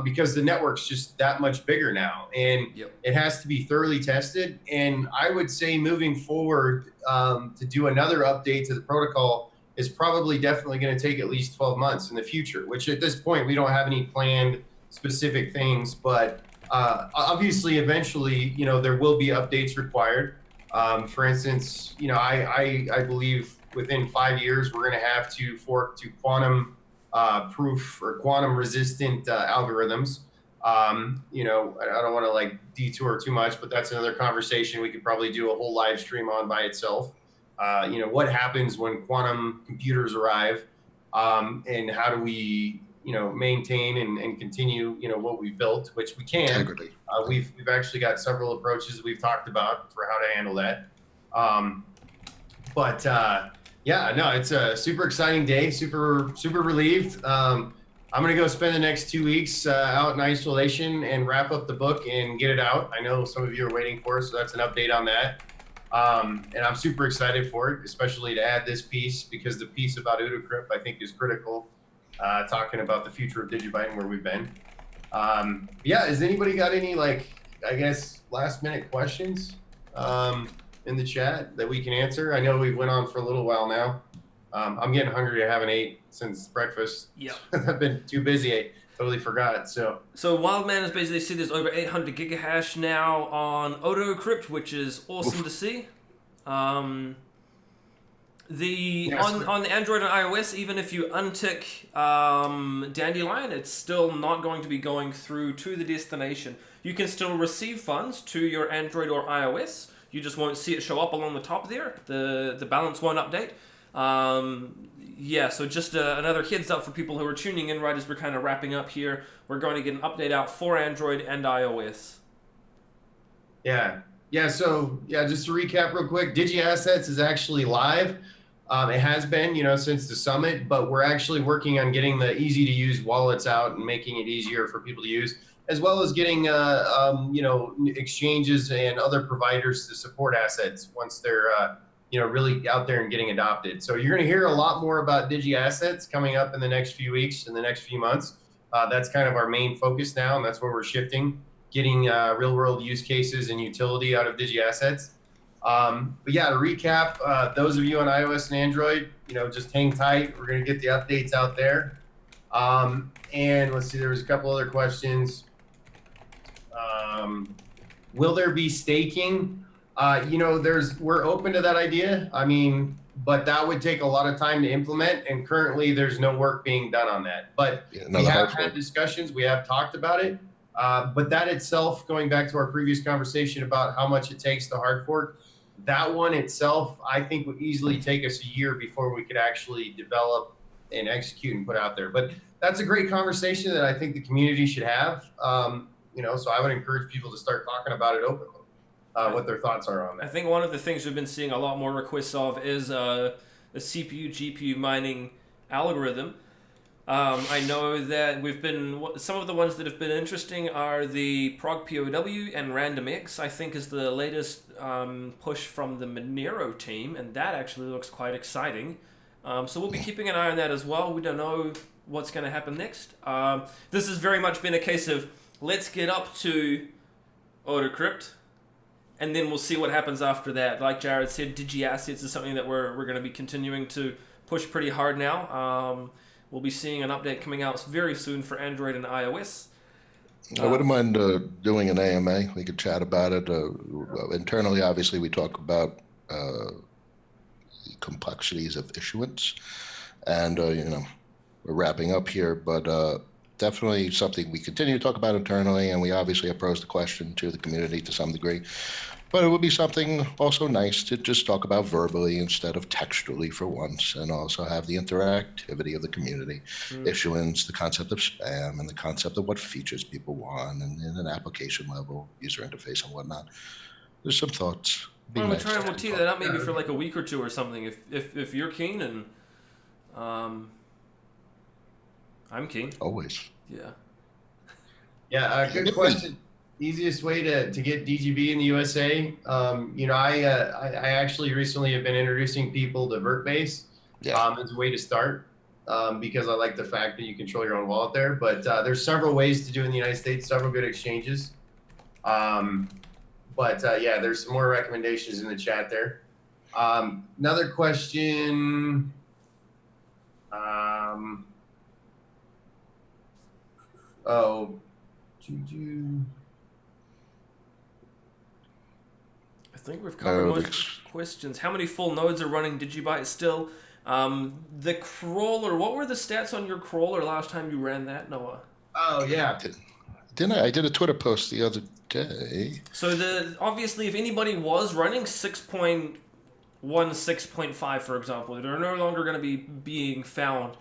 [SPEAKER 2] Because the network's just that much bigger now, and It has to be thoroughly tested. And I would say moving forward, to do another update to the protocol is probably definitely going to take at least 12 months in the future, which at this point we don't have any planned specific things, but obviously eventually, there will be updates required. For instance, I believe within 5 years, we're going to have to fork to quantum proof or quantum resistant algorithms. I don't want to detour too much, but that's another conversation we could probably do a whole live stream on by itself. What happens when quantum computers arrive, and how do we, maintain and continue, what we've built, which we can. We've actually got several approaches we've talked about for how to handle that. Yeah, no, it's a super exciting day, super relieved. I'm going to go spend the next 2 weeks out in isolation and wrap up the book and get it out. I know some of you are waiting for it, so that's an update on that. And I'm super excited for it, especially to add this piece, because the piece about Odocrypt, I think, is critical, talking about the future of DigiByte and where we've been. Yeah, has anybody got any, last minute questions? In the chat that we can answer? I know we went on for a little while now. I'm getting hungry. I haven't ate since breakfast.
[SPEAKER 1] Yep.
[SPEAKER 2] I've been too busy Totally forgot. So
[SPEAKER 1] Wildman is basically see there's over 800 gigahash now on Odocrypt, which is awesome to see. On the Android and iOS, even if you untick Dandelion, it's still not going to be going through to the destination. You can still receive funds to your Android or iOS. You just won't see it show up along the top there. The balance won't update. So just another heads up for people who are tuning in right as we're kind of wrapping up here. We're going to get an update out for Android and iOS.
[SPEAKER 2] So just to recap real quick, Digi Assets is actually live. It has been, since the summit, but we're actually working on getting the easy to use wallets out and making it easier for people to use, as well as getting, exchanges and other providers to support assets once they're, really out there and getting adopted. So you're going to hear a lot more about Digi Assets coming up in the next few weeks, in the next few months. That's kind of our main focus now, and that's where we're shifting, getting real world use cases and utility out of Digi Assets. To recap, those of you on iOS and Android, just hang tight. We're going to get the updates out there. And let's see, there was a couple other questions. Will there be staking? We're open to that idea. But that would take a lot of time to implement, and currently there's no work being done on that. But we have had discussions, we have talked about it. But that itself, going back to our previous conversation about how much it takes to hard fork, that one itself, I think, would easily take us a year before we could actually develop and execute and put out there. But that's a great conversation that I think the community should have. So I would encourage people to start talking about it openly, what their thoughts are on that.
[SPEAKER 1] I think one of the things we've been seeing a lot more requests of is a CPU, GPU mining algorithm. I know that some of the ones that have been interesting are the Prog POW and RandomX, I think is the latest push from the Monero team, and that actually looks quite exciting. So we'll be keeping an eye on that as well. We don't know what's going to happen next. This has very much been a case of let's get up to Odocrypt, and then we'll see what happens after that. Like Jared said, Digi Assets is something that we're going to be continuing to push pretty hard now. We'll be seeing an update coming out very soon for Android and iOS.
[SPEAKER 3] I wouldn't mind doing an AMA. We could chat about it. Internally, obviously, we talk about the complexities of issuance. And, we're wrapping up here, but definitely something we continue to talk about internally. And we obviously have posed the question to the community to some degree. But it would be something also nice to just talk about verbally instead of textually for once, and also have the interactivity of the community, issuance, the concept of spam, and the concept of what features people want, and an application level, user interface, and whatnot. There's some thoughts.
[SPEAKER 1] We'll tee that up maybe for like a week or two or something, if you're keen, and I'm keen.
[SPEAKER 3] Always.
[SPEAKER 2] Yeah, good question. Easiest way to get DGB in the USA. I actually recently have been introducing people to VertBase as a way to start because I like the fact that you control your own wallet there. But there's several ways to do it in the United States, several good exchanges. There's some more recommendations in the chat there. Another question.
[SPEAKER 1] I think we've covered most of the questions. How many full nodes are running DigiByte still? The crawler, what were the stats on your crawler last time you ran that, Noah?
[SPEAKER 2] Oh, yeah.
[SPEAKER 3] I did a Twitter post the other day.
[SPEAKER 1] So obviously, if anybody was running 6.1, 6.5, for example, they're no longer going to be being found.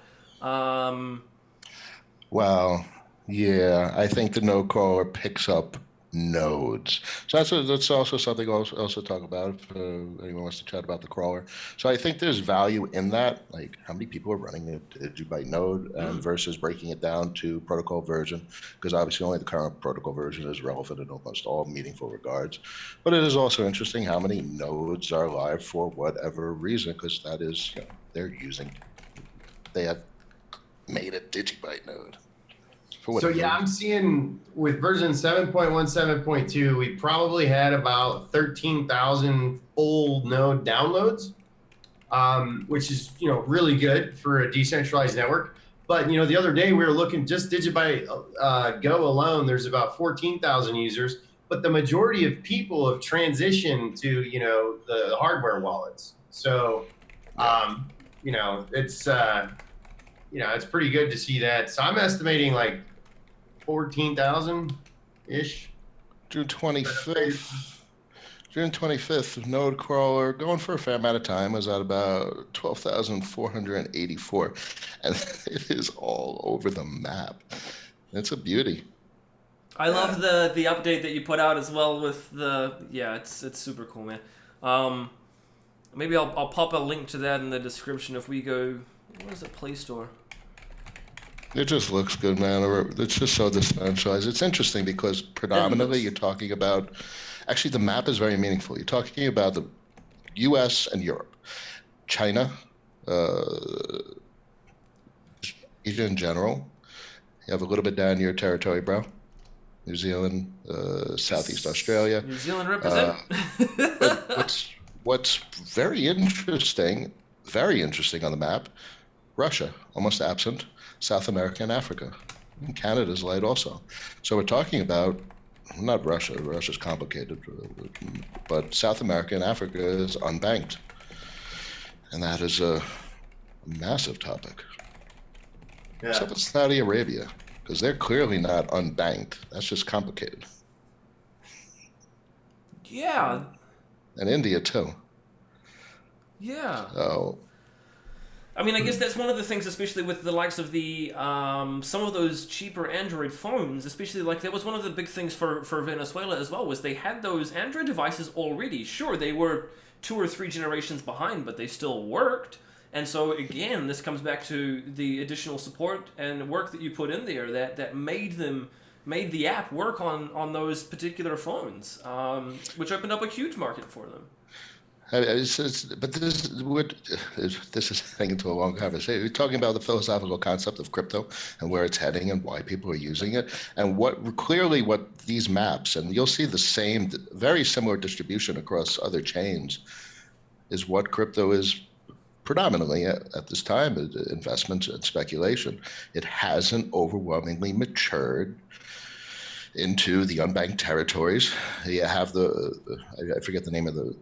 [SPEAKER 3] Well, yeah, I think the node crawler picks up nodes. So that's also something also talk about if anyone wants to chat about the crawler. So I think there's value in that, like how many people are running a DigiByte node versus breaking it down to protocol version, because obviously only the current protocol version is relevant in almost all meaningful regards. But it is also interesting how many nodes are live for whatever reason, because that is, they have made a DigiByte node.
[SPEAKER 2] So I'm seeing with version 7.1, 7.2, we probably had about 13,000 full node downloads, which is really good for a decentralized network. But the other day we were looking, just DigiByte Go alone, there's about 14,000 users, but the majority of people have transitioned to the hardware wallets. So it's it's pretty good to see that. So I'm estimating like 14,000 ish.
[SPEAKER 3] June 25th. June 25th, node crawler going for a fair amount of time was at about 12,484, and it is all over the map. It's a beauty.
[SPEAKER 1] I love the update that you put out as well with it's super cool, man. Maybe I'll pop a link to that in the description if we go. What is it? Play Store.
[SPEAKER 3] It just looks good, man. It's just so decentralized. It's interesting because predominantly you're talking about. Actually, the map is very meaningful. You're talking about the U.S. and Europe, China, Asia in general. You have a little bit down your territory, bro. New Zealand, Southeast Australia.
[SPEAKER 1] New Zealand represent.
[SPEAKER 3] But what's very interesting on the map, Russia, almost absent, South America and Africa. And Canada's light also. So we're talking about not Russia. Russia's complicated, but South America and Africa is unbanked, and that is a massive topic.
[SPEAKER 2] Yeah.
[SPEAKER 3] Except with Saudi Arabia, because they're clearly not unbanked. That's just complicated.
[SPEAKER 1] Yeah.
[SPEAKER 3] And India too.
[SPEAKER 1] Yeah.
[SPEAKER 3] So.
[SPEAKER 1] I mean, I guess that's one of the things, especially with the likes of the some of those cheaper Android phones, especially like that was one of the big things for Venezuela as well, was they had those Android devices already. Sure, they were 2 or 3 generations behind, but they still worked. And so again, this comes back to the additional support and work that you put in there that made the app work on those particular phones, which opened up a huge market for them.
[SPEAKER 3] But this is heading into a long conversation. We're talking about the philosophical concept of crypto and where it's heading and why people are using it, and what these maps, and you'll see the same, very similar distribution across other chains, is what crypto is predominantly at this time, investment and speculation. It hasn't overwhelmingly matured into the unbanked territories. You have I forget the name of the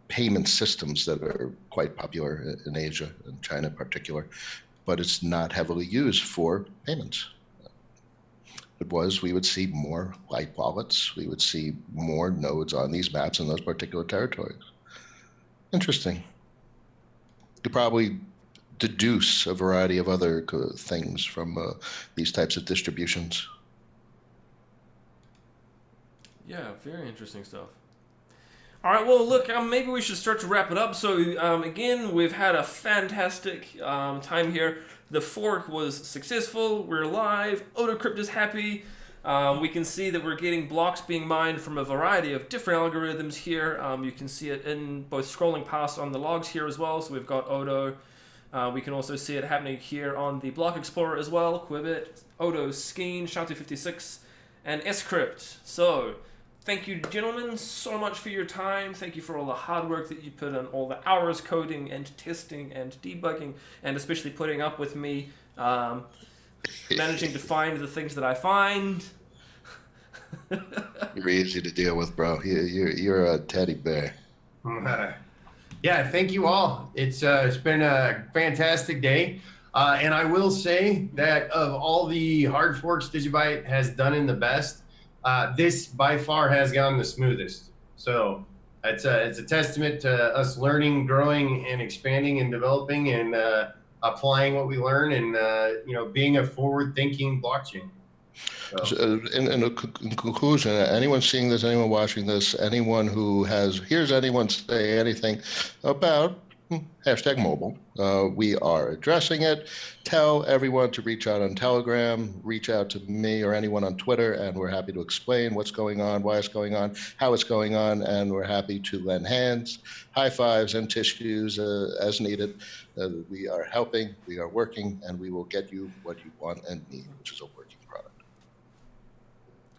[SPEAKER 3] payment systems that are quite popular in Asia and China in particular, but it's not heavily used for payments. We would see more light wallets. We would see more nodes on these maps in those particular territories. Interesting. You could probably deduce a variety of other things from these types of distributions.
[SPEAKER 1] Yeah, very interesting stuff. All right, well, look, maybe we should start to wrap it up. So, again, we've had a fantastic time here. The fork was successful. We're live. Odocrypt is happy. We can see that we're getting blocks being mined from a variety of different algorithms here. You can see it in both scrolling past on the logs here as well. So we've got Odo. We can also see it happening here on the Block Explorer as well. Quibbit, Odo, Skeen, SHA-256, and Scrypt. So thank you, gentlemen, so much for your time. Thank you for all the hard work that you put in, all the hours coding and testing and debugging, and especially putting up with me managing to find the things that I find.
[SPEAKER 3] You're easy to deal with, bro. You're a teddy bear.
[SPEAKER 2] Yeah, thank you all. It's been a fantastic day. And I will say that of all the hard forks DigiByte has done in the best, this by far has gone the smoothest. So it's a testament to us learning, growing, and expanding and developing and applying what we learn and being a forward-thinking blockchain. So.
[SPEAKER 3] In conclusion, anyone seeing this, anyone watching this, anyone who hears anyone say anything about #mobile, we are addressing it. Tell everyone to reach out on Telegram, reach out to me or anyone on Twitter, and we're happy to explain what's going on, why it's going on, how it's going on, and we're happy to lend hands, high fives, and tissues as needed. We are helping, we are working, and we will get you what you want and need, which is a working product.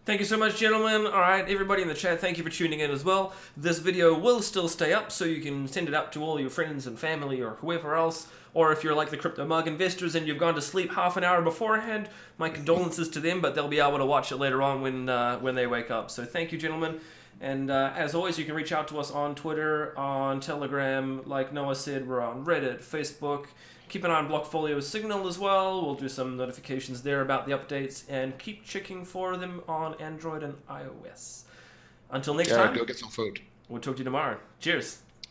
[SPEAKER 1] Thank you so much, gentlemen. All right, everybody in the chat, thank you for tuning in as well. This video will still stay up, so you can send it out to all your friends and family or whoever else. Or if you're like the Crypto Mug investors and you've gone to sleep half an hour beforehand, my condolences to them, but they'll be able to watch it later on when they wake up. So thank you, gentlemen. And as always, you can reach out to us on Twitter, on Telegram. Like Noah said, we're on Reddit, Facebook. Keep an eye on Blockfolio Signal as well. We'll do some notifications there about the updates, and keep checking for them on Android and iOS. Until next time,
[SPEAKER 3] Go get some food.
[SPEAKER 1] we'll talk to you tomorrow. Cheers.